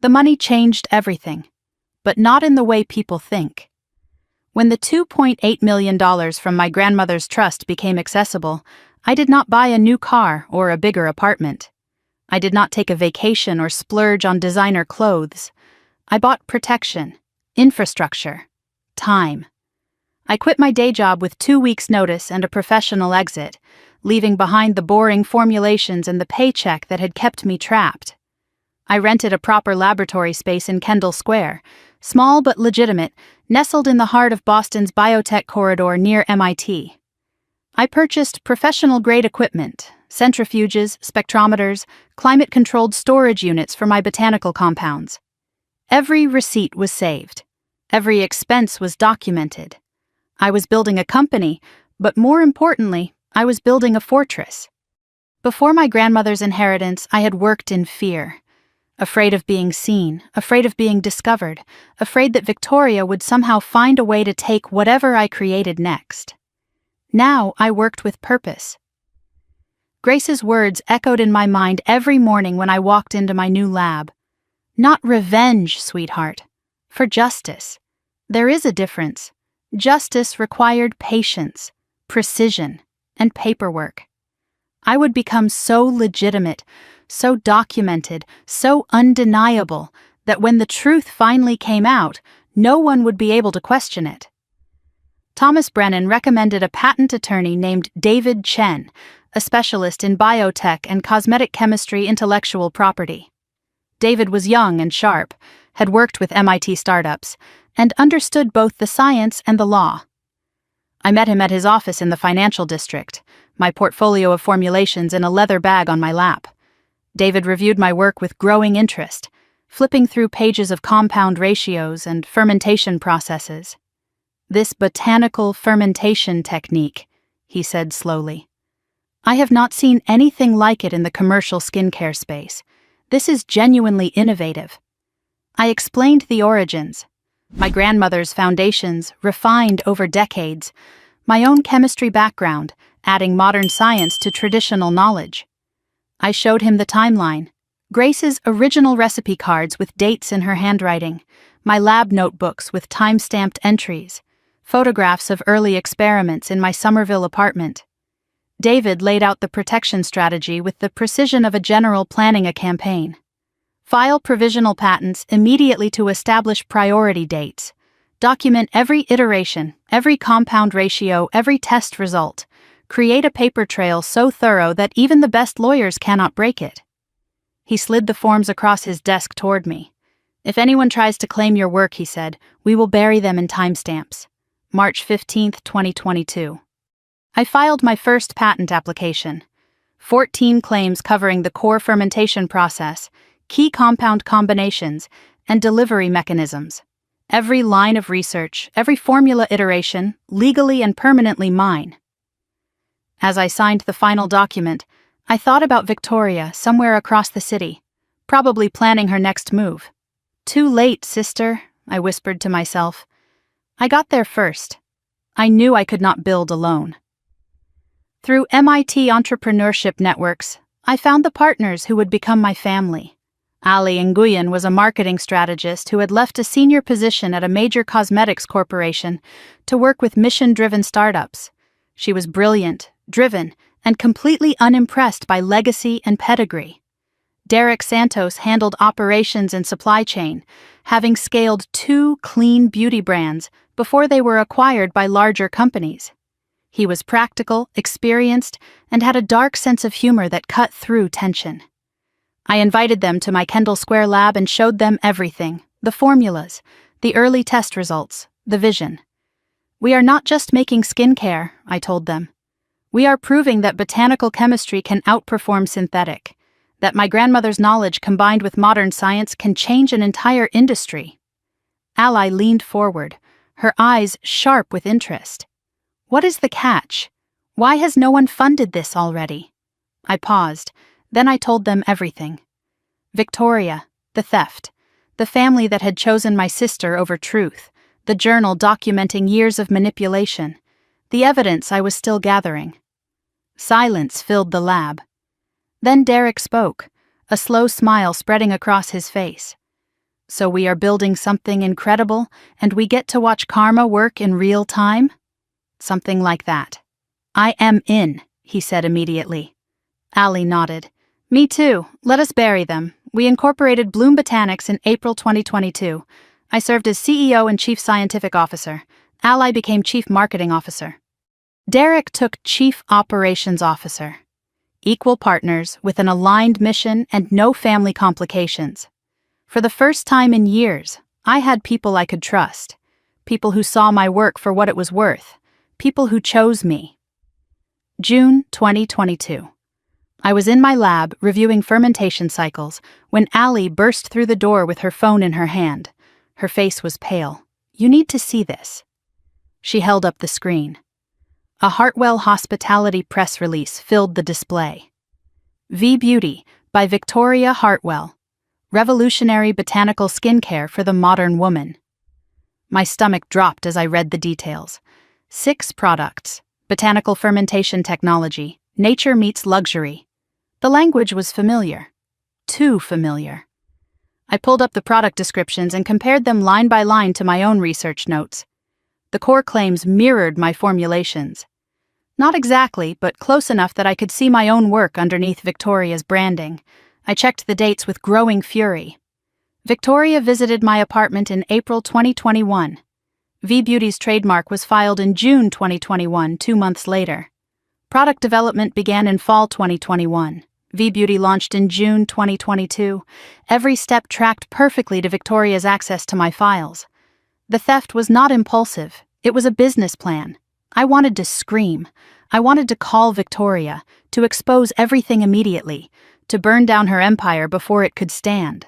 The money changed everything, but not in the way people think. When the $2.8 million from my grandmother's trust became accessible, I did not buy a new car or a bigger apartment. I did not take a vacation or splurge on designer clothes. I bought protection, infrastructure, time. I quit my day job with 2 weeks' notice and a professional exit, leaving behind the boring formulations and the paycheck that had kept me trapped. I rented a proper laboratory space in Kendall Square, small but legitimate, nestled in the heart of Boston's biotech corridor near MIT. I purchased professional-grade equipment, centrifuges, spectrometers, climate-controlled storage units for my botanical compounds. Every receipt was saved. Every expense was documented. I was building a company, but more importantly, I was building a fortress. Before my grandmother's inheritance, I had worked in fear. Afraid of being seen, afraid of being discovered, afraid that Victoria would somehow find a way to take whatever I created next. Now I worked with purpose. Grace's words echoed in my mind every morning when I walked into my new lab. Not revenge, sweetheart. For justice. There is a difference. Justice required patience, precision, and paperwork. I would become so legitimate, so documented, so undeniable, that when the truth finally came out, no one would be able to question it. Thomas Brennan recommended a patent attorney named David Chen, a specialist in biotech and cosmetic chemistry intellectual property. David was young and sharp, had worked with MIT startups, and understood both the science and the law. I met him at his office in the financial district, my portfolio of formulations in a leather bag on my lap. David reviewed my work with growing interest, flipping through pages of compound ratios and fermentation processes. "This botanical fermentation technique," he said slowly. "I have not seen anything like it in the commercial skincare space. This is genuinely innovative." I explained the origins. My grandmother's foundations, refined over decades. My own chemistry background, adding modern science to traditional knowledge. I showed him the timeline. Grace's original recipe cards with dates in her handwriting, my lab notebooks with time-stamped entries, photographs of early experiments in my Somerville apartment. David laid out the protection strategy with the precision of a general planning a campaign. File provisional patents immediately to establish priority dates. Document every iteration, every compound ratio, every test result. Create a paper trail so thorough that even the best lawyers cannot break it. He slid the forms across his desk toward me. "If anyone tries to claim your work," he said, "we will bury them in timestamps." March 15, 2022. I filed my first patent application. 14 claims covering the core fermentation process, key compound combinations, and delivery mechanisms. Every line of research, every formula iteration, legally and permanently mine. As I signed the final document, I thought about Victoria somewhere across the city, probably planning her next move. "Too late, sister," I whispered to myself. I got there first. I knew I could not build alone. Through MIT entrepreneurship networks, I found the partners who would become my family. Ali Nguyen was a marketing strategist who had left a senior position at a major cosmetics corporation to work with mission-driven startups. She was brilliant, driven, and completely unimpressed by legacy and pedigree. Derek Santos handled operations and supply chain, having scaled 2 clean beauty brands before they were acquired by larger companies. He was practical, experienced, and had a dark sense of humor that cut through tension. I invited them to my Kendall Square lab and showed them everything: the formulas, the early test results, the vision. "We are not just making skincare," I told them. "We are proving that botanical chemistry can outperform synthetic, that my grandmother's knowledge combined with modern science can change an entire industry." Ali leaned forward, her eyes sharp with interest. "What is the catch? Why has no one funded this already?" I paused, then I told them everything. Victoria, the theft, the family that had chosen my sister over truth, the journal documenting years of manipulation, the evidence I was still gathering. Silence filled the lab. Then Derek spoke, a slow smile spreading across his face. "So we are building something incredible, and we get to watch karma work in real time?" "Something like that." "I am in," he said immediately. Ali nodded. "Me too. Let us bury them." We incorporated Bloom Botanics in April 2022. I served as CEO and Chief Scientific Officer. Ali became Chief Marketing Officer. Derek took Chief Operations Officer. Equal partners with an aligned mission and no family complications. For the first time in years, I had people I could trust. People who saw my work for what it was worth. People who chose me. June 2022. I was in my lab reviewing fermentation cycles when Ali burst through the door with her phone in her hand. Her face was pale. "You need to see this." She held up the screen. A Hartwell Hospitality press release filled the display. V-Beauty by Victoria Hartwell. Revolutionary botanical skincare for the modern woman. My stomach dropped as I read the details. 6 products. Botanical fermentation technology. Nature meets luxury. The language was familiar. Too familiar. I pulled up the product descriptions and compared them line by line to my own research notes. The core claims mirrored my formulations. Not exactly, but close enough that I could see my own work underneath Victoria's branding. I checked the dates with growing fury. Victoria visited my apartment in April 2021. V-Beauty's trademark was filed in June 2021, 2 months later. Product development began in fall 2021. V-Beauty launched in June 2022. Every step tracked perfectly to Victoria's access to my files. The theft was not impulsive. It was a business plan. I wanted to scream. I wanted to call Victoria, to expose everything immediately, to burn down her empire before it could stand.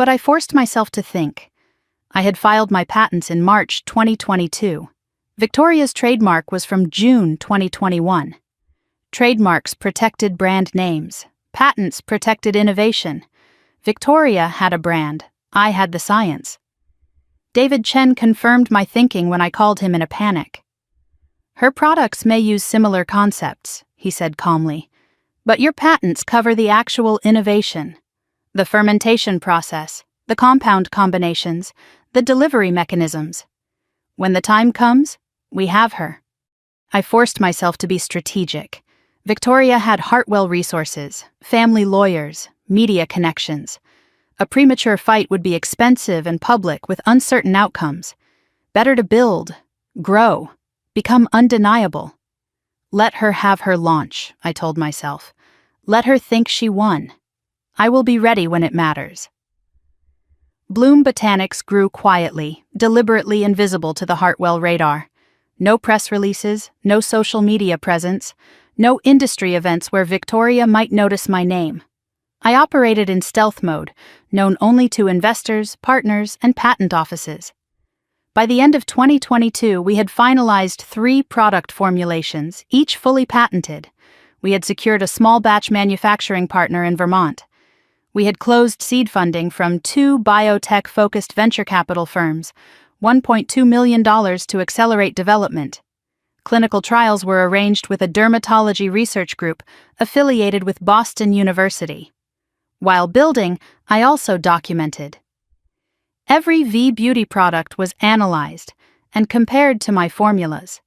But I forced myself to think. I had filed my patents in March 2022. Victoria's trademark was from June 2021. Trademarks protected brand names. Patents protected innovation. Victoria had a brand. I had the science. David Chen confirmed my thinking when I called him in a panic. Her products may use similar concepts, he said calmly, but your patents cover the actual innovation. The fermentation process, the compound combinations, the delivery mechanisms. When the time comes, we have her. I forced myself to be strategic. Victoria had Hartwell resources, family lawyers, media connections. A premature fight would be expensive and public with uncertain outcomes. Better to build, grow, become undeniable. Let her have her launch, I told myself. Let her think she won. I will be ready when it matters. Bloom Botanics grew quietly, deliberately invisible to the Hartwell radar. No press releases, no social media presence, no industry events where Victoria might notice my name. I operated in stealth mode, known only to investors, partners, and patent offices. By the end of 2022, we had finalized 3 product formulations, each fully patented. We had secured a small batch manufacturing partner in Vermont. We had closed seed funding from 2 biotech-focused venture capital firms, $1.2 million to accelerate development. Clinical trials were arranged with a dermatology research group affiliated with Boston University. While building, I also documented. Every V-Beauty product was analyzed and compared to my formulas.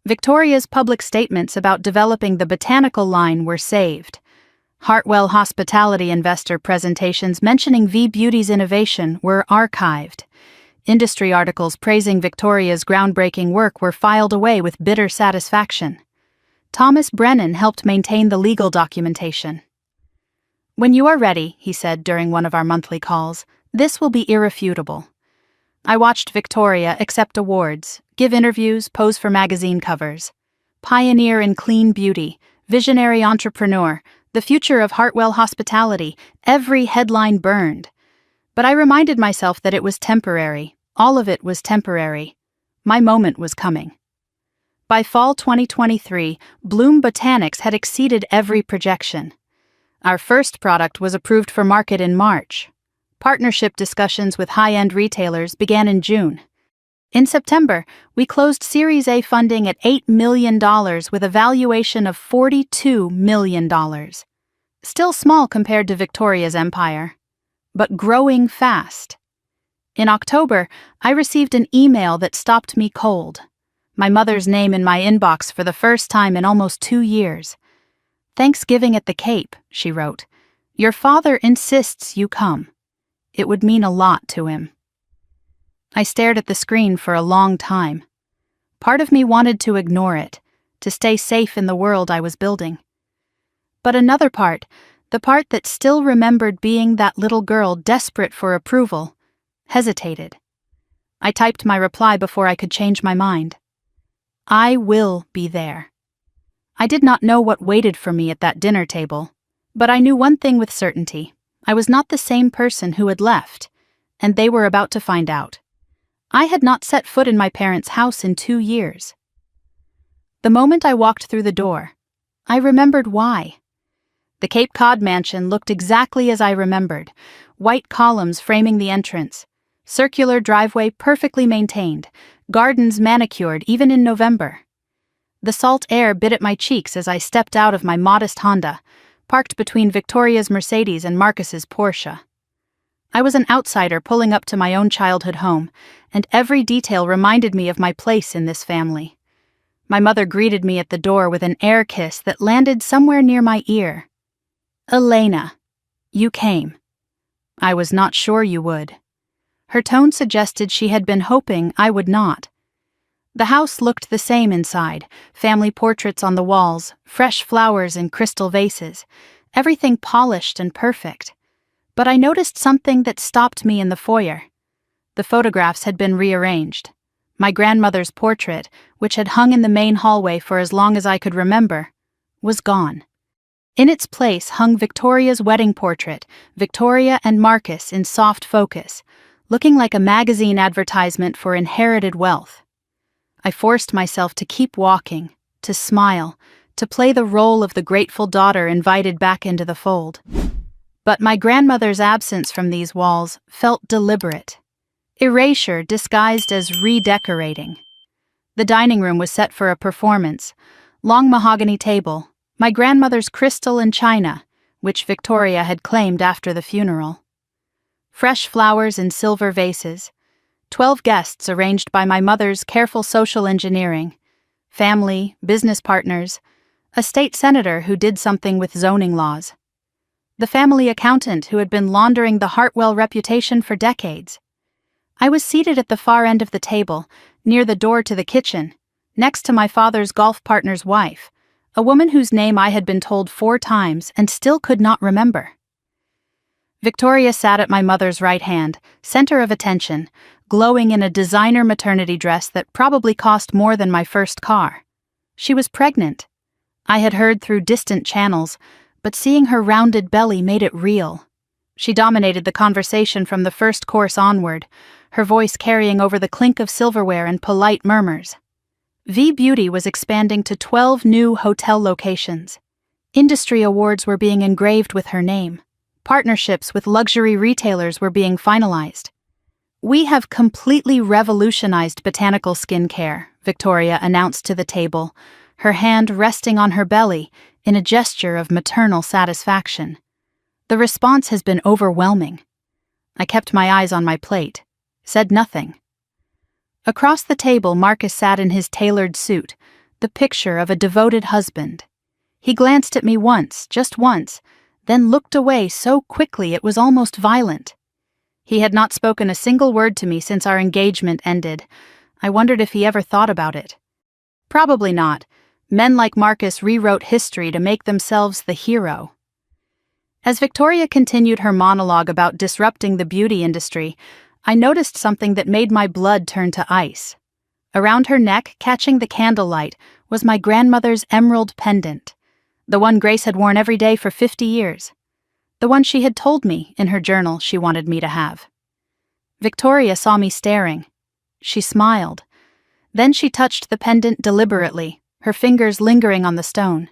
Victoria's public statements about developing the botanical line were saved. Hartwell Hospitality investor presentations mentioning V-Beauty's innovation were archived. Industry articles praising Victoria's groundbreaking work were filed away with bitter satisfaction. Thomas Brennan helped maintain the legal documentation. "When you are ready," he said during one of our monthly calls, "this will be irrefutable." I watched Victoria accept awards, give interviews, pose for magazine covers. Pioneer in clean beauty, visionary entrepreneur, the future of Hartwell Hospitality, every headline burned. But I reminded myself that it was temporary. All of it was temporary. My moment was coming. By fall 2023, Bloom Botanics had exceeded every projection. Our first product was approved for market in March. Partnership discussions with high-end retailers began in June. In September, we closed Series A funding at $8 million with a valuation of $42 million. Still small compared to Victoria's empire, but growing fast. In October, I received an email that stopped me cold. My mother's name in my inbox for the first time in almost 2 years. "Thanksgiving at the Cape," she wrote. "Your father insists you come. It would mean a lot to him." I stared at the screen for a long time. Part of me wanted to ignore it, to stay safe in the world I was building. But another part, the part that still remembered being that little girl desperate for approval, hesitated. I typed my reply before I could change my mind. I will be there. I did not know what waited for me at that dinner table, but I knew one thing with certainty. I was not the same person who had left, and they were about to find out. I had not set foot in my parents' house in 2 years. The moment I walked through the door, I remembered why. The Cape Cod mansion looked exactly as I remembered, white columns framing the entrance, circular driveway perfectly maintained, gardens manicured even in November. The salt air bit at my cheeks as I stepped out of my modest Honda, parked between Victoria's Mercedes and Marcus's Porsche. I was an outsider pulling up to my own childhood home, and every detail reminded me of my place in this family. My mother greeted me at the door with an air kiss that landed somewhere near my ear. "Elena, you came. I was not sure you would." Her tone suggested she had been hoping I would not. The house looked the same inside, family portraits on the walls, fresh flowers in crystal vases, everything polished and perfect. But I noticed something that stopped me in the foyer. The photographs had been rearranged. My grandmother's portrait, which had hung in the main hallway for as long as I could remember, was gone. In its place hung Victoria's wedding portrait, Victoria and Marcus in soft focus, looking like a magazine advertisement for inherited wealth. I forced myself to keep walking, to smile, to play the role of the grateful daughter invited back into the fold. But my grandmother's absence from these walls felt deliberate. Erasure disguised as redecorating. The dining room was set for a performance. Long mahogany table, my grandmother's crystal and china, which Victoria had claimed after the funeral. Fresh flowers in silver vases. 12 guests arranged by my mother's careful social engineering. Family, business partners, a state senator who did something with zoning laws. The family accountant who had been laundering the Hartwell reputation for decades. I was seated at the far end of the table, near the door to the kitchen, next to my father's golf partner's wife, a woman whose name I had been told 4 times and still could not remember. Victoria sat at my mother's right hand, center of attention, glowing in a designer maternity dress that probably cost more than my first car. She was pregnant. I had heard through distant channels, but seeing her rounded belly made it real. She dominated the conversation from the first course onward, her voice carrying over the clink of silverware and polite murmurs. V Beauty was expanding to 12 new hotel locations. Industry awards were being engraved with her name. Partnerships with luxury retailers were being finalized. "We have completely revolutionized botanical skincare," Victoria announced to the table, her hand resting on her belly in a gesture of maternal satisfaction. The response has been overwhelming. I kept my eyes on my plate, said nothing. Across the table, Marcus sat in his tailored suit, the picture of a devoted husband. He glanced at me once, just once, then looked away so quickly it was almost violent. He had not spoken a single word to me since our engagement ended. I wondered if he ever thought about it. Probably not. Men like Marcus rewrote history to make themselves the hero. As Victoria continued her monologue about disrupting the beauty industry, I noticed something that made my blood turn to ice. Around her neck, catching the candlelight, was my grandmother's emerald pendant, the one Grace had worn every day for 50 years, the one she had told me in her journal she wanted me to have. Victoria saw me staring. She smiled. Then she touched the pendant deliberately, her fingers lingering on the stone.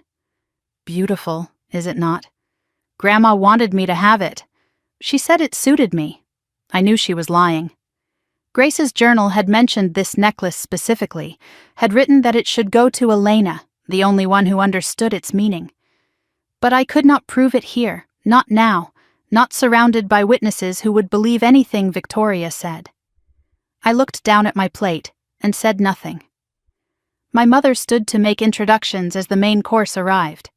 "Beautiful, is it not? Grandma wanted me to have it. She said it suited me." I knew she was lying. Grace's journal had mentioned this necklace specifically, had written that it should go to Elena, the only one who understood its meaning. But I could not prove it here, not now, not surrounded by witnesses who would believe anything Victoria said. I looked down at my plate and said nothing. My mother stood to make introductions as the main course arrived.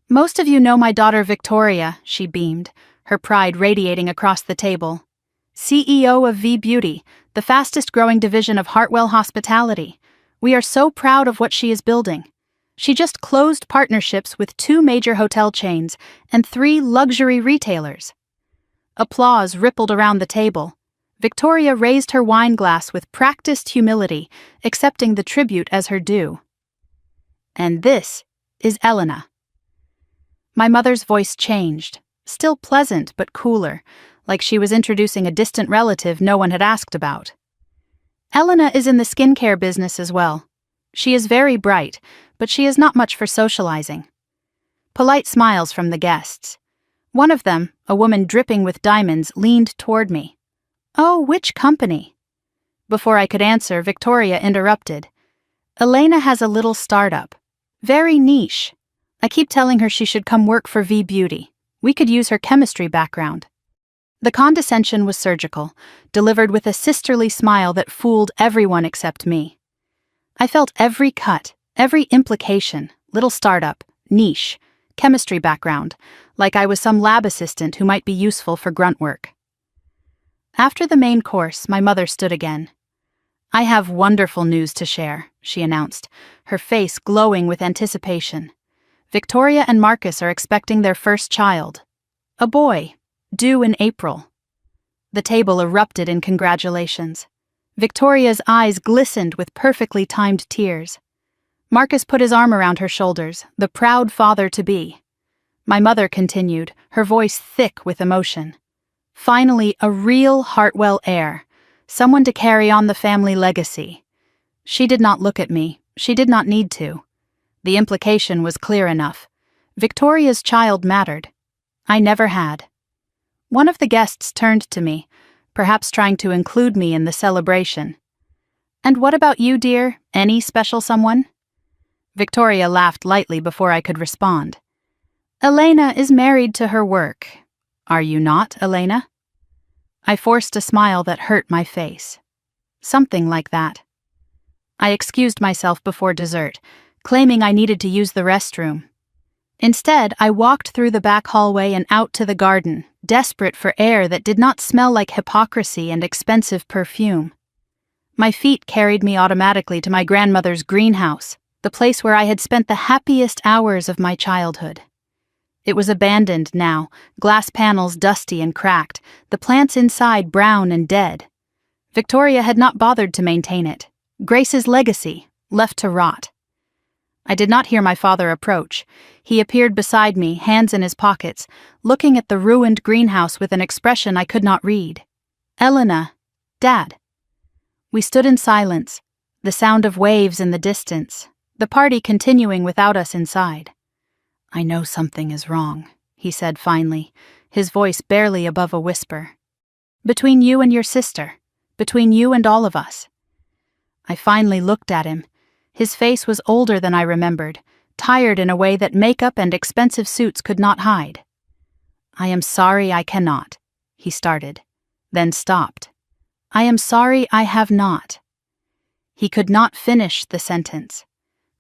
"Most of you know my daughter Victoria," she beamed, her pride radiating across the table. "CEO of V Beauty, the fastest-growing division of Hartwell Hospitality. We are so proud of what she is building. She just closed partnerships with 2 major hotel chains and 3 luxury retailers." Applause rippled around the table. Victoria raised her wine glass with practiced humility, accepting the tribute as her due. "And this is Elena." My mother's voice changed, still pleasant but cooler, like she was introducing a distant relative no one had asked about. "Elena is in the skincare business as well. She is very bright, but she is not much for socializing." Polite smiles from the guests. One of them, a woman dripping with diamonds, leaned toward me. "Oh, which company?" Before I could answer, Victoria interrupted. "Elena has a little startup. Very niche. I keep telling her she should come work for V Beauty. We could use her chemistry background." The condescension was surgical, delivered with a sisterly smile that fooled everyone except me. I felt every cut, every implication, little startup, niche, chemistry background, like I was some lab assistant who might be useful for grunt work. After the main course, my mother stood again. "I have wonderful news to share," she announced, her face glowing with anticipation. "Victoria and Marcus are expecting their first child. A boy, due in April." The table erupted in congratulations. Victoria's eyes glistened with perfectly timed tears. Marcus put his arm around her shoulders, the proud father-to-be. My mother continued, her voice thick with emotion. Finally, a real Hartwell heir, someone to carry on the family legacy. She did not look at me. She did not need to. The implication was clear enough. Victoria's child mattered. I never had. One of the guests turned to me, perhaps trying to include me in the celebration. "And what about you, dear? Any special someone?" Victoria laughed lightly before I could respond. "Elena is married to her work. Are you not, Elena?" I forced a smile that hurt my face. Something like that. I excused myself before dessert, claiming I needed to use the restroom. Instead, I walked through the back hallway and out to the garden, desperate for air that did not smell like hypocrisy and expensive perfume. My feet carried me automatically to my grandmother's greenhouse, the place where I had spent the happiest hours of my childhood. It was abandoned now, glass panels dusty and cracked, the plants inside brown and dead. Victoria had not bothered to maintain it. Grace's legacy, left to rot. I did not hear my father approach. He appeared beside me, hands in his pockets, looking at the ruined greenhouse with an expression I could not read. "Elena, Dad." We stood in silence, the sound of waves in the distance, the party continuing without us inside. "I know something is wrong," he said finally, his voice barely above a whisper. "Between you and your sister, between you and all of us." I finally looked at him. His face was older than I remembered, tired in a way that makeup and expensive suits could not hide. "I am sorry I cannot," he started, then stopped. "I am sorry I have not." He could not finish the sentence,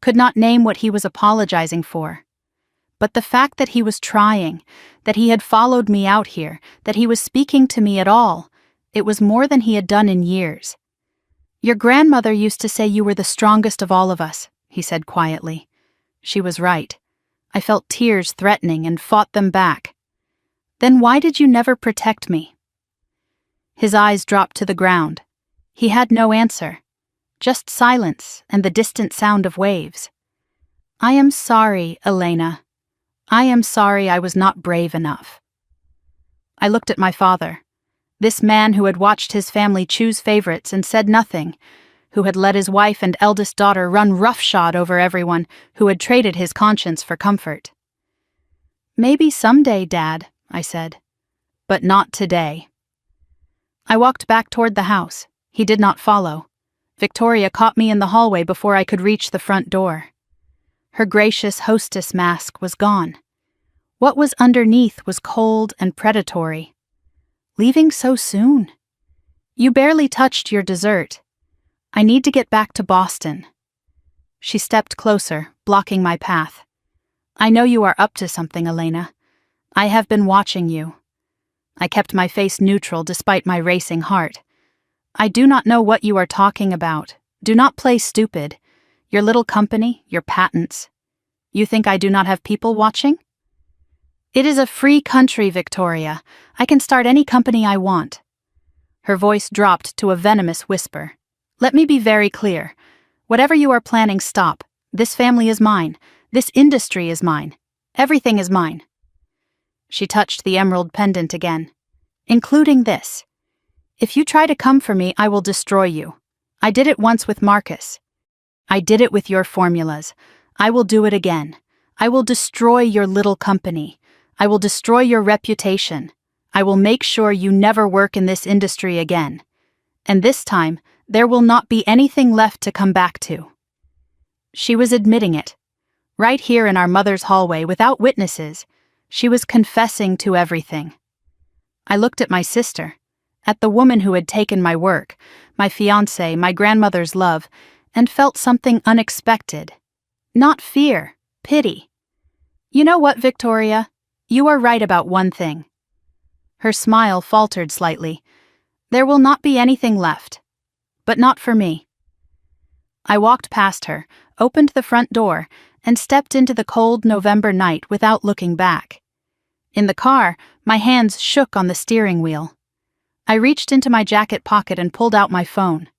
could not name what he was apologizing for. But the fact that he was trying, that he had followed me out here, that he was speaking to me at all, it was more than he had done in years. "Your grandmother used to say you were the strongest of all of us," he said quietly. She was right. I felt tears threatening and fought them back. "Then why did you never protect me?" His eyes dropped to the ground. He had no answer, just silence and the distant sound of waves. "I am sorry, Elena. I am sorry I was not brave enough." I looked at my father, this man who had watched his family choose favorites and said nothing, who had let his wife and eldest daughter run roughshod over everyone, who had traded his conscience for comfort. "Maybe someday, Dad," I said, "but not today." I walked back toward the house. He did not follow. Victoria caught me in the hallway before I could reach the front door. Her gracious hostess mask was gone. What was underneath was cold and predatory. "Leaving so soon? You barely touched your dessert. I need to get back to Boston." She stepped closer, blocking my path. "I know you are up to something, Elena. I have been watching you." I kept my face neutral despite my racing heart. "I do not know what you are talking about. Do not play stupid. Your little company, your patents. You think I do not have people watching?" "It is a free country, Victoria. I can start any company I want." Her voice dropped to a venomous whisper. "Let me be very clear. Whatever you are planning, stop. This family is mine. This industry is mine. Everything is mine." She touched the emerald pendant again. "Including this. If you try to come for me, I will destroy you. I did it once with Marcus. I did it with your formulas. I will do it again. I will destroy your little company. I will destroy your reputation. I will make sure you never work in this industry again. And this time, there will not be anything left to come back to." She was admitting it. Right here in our mother's hallway, without witnesses, she was confessing to everything. I looked at my sister, at the woman who had taken my work, my fiancé, my grandmother's love, and felt something unexpected. Not fear, pity. "You know what, Victoria? You are right about one thing." Her smile faltered slightly. "There will not be anything left. But not for me." I walked past her, opened the front door, and stepped into the cold November night without looking back. In the car, my hands shook on the steering wheel. I reached into my jacket pocket and pulled out my phone.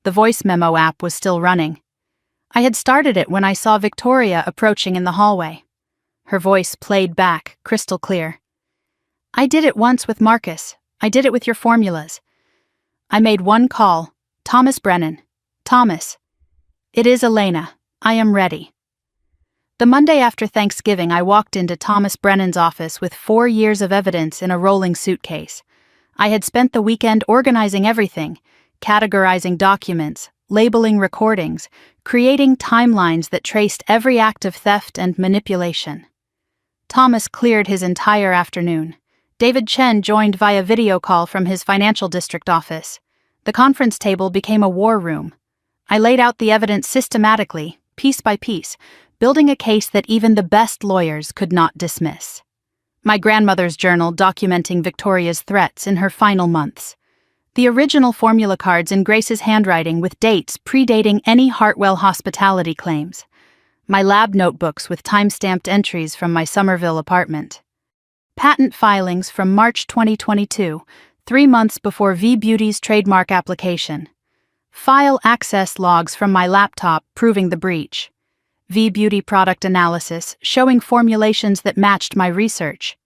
The voice memo app was still running. I had started it when I saw Victoria approaching in the hallway. Her voice played back, crystal clear. I did it once with Marcus. I did it with your formulas. I made one call. Thomas Brennan. Thomas. It is Elena. I am ready. The Monday after Thanksgiving, I walked into Thomas Brennan's office with 4 years of evidence in a rolling suitcase. I had spent the weekend organizing everything, categorizing documents, labeling recordings, creating timelines that traced every act of theft and manipulation. Thomas cleared his entire afternoon. David Chen joined via video call from his financial district office. The conference table became a war room. I laid out the evidence systematically, piece by piece, building a case that even the best lawyers could not dismiss. My grandmother's journal documenting Victoria's threats in her final months. The original formula cards in Grace's handwriting with dates predating any Hartwell hospitality claims. My lab notebooks with time-stamped entries from my Somerville apartment. Patent filings from March 2022, 3 months before V-Beauty's trademark application. File access logs from my laptop proving the breach. V-Beauty product analysis showing formulations that matched my research.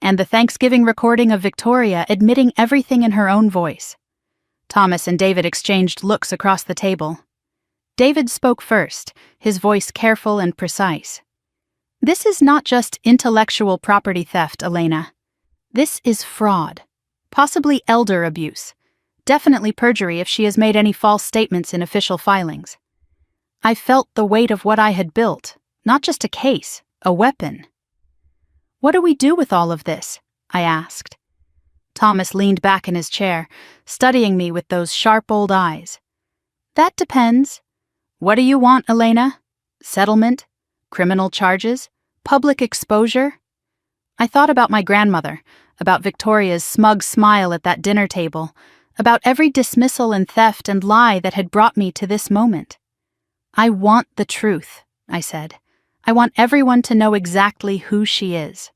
And the Thanksgiving recording of Victoria admitting everything in her own voice. Thomas and David exchanged looks across the table. David spoke first, his voice careful and precise. This is not just intellectual property theft, Elena. This is fraud. Possibly elder abuse. Definitely perjury if she has made any false statements in official filings. I felt the weight of what I had built, not just a case, a weapon. What do we do with all of this? I asked. Thomas leaned back in his chair, studying me with those sharp old eyes. That depends. What do you want, Elena? Settlement? Criminal charges? Public exposure? I thought about my grandmother, about Victoria's smug smile at that dinner table, about every dismissal and theft and lie that had brought me to this moment. I want the truth, I said. I want everyone to know exactly who she is.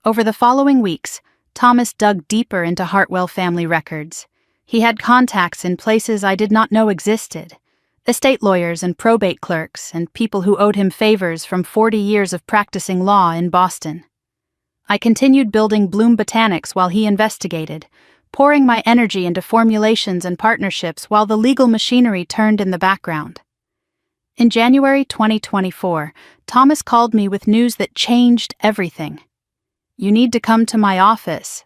Over the following weeks, Thomas dug deeper into Hartwell family records. He had contacts in places I did not know existed. Estate lawyers and probate clerks and people who owed him favors from 40 years of practicing law in Boston. I continued building Bloom Botanics while he investigated, pouring my energy into formulations and partnerships while the legal machinery turned in the background. In January 2024, Thomas called me with news that changed everything. You need to come to my office,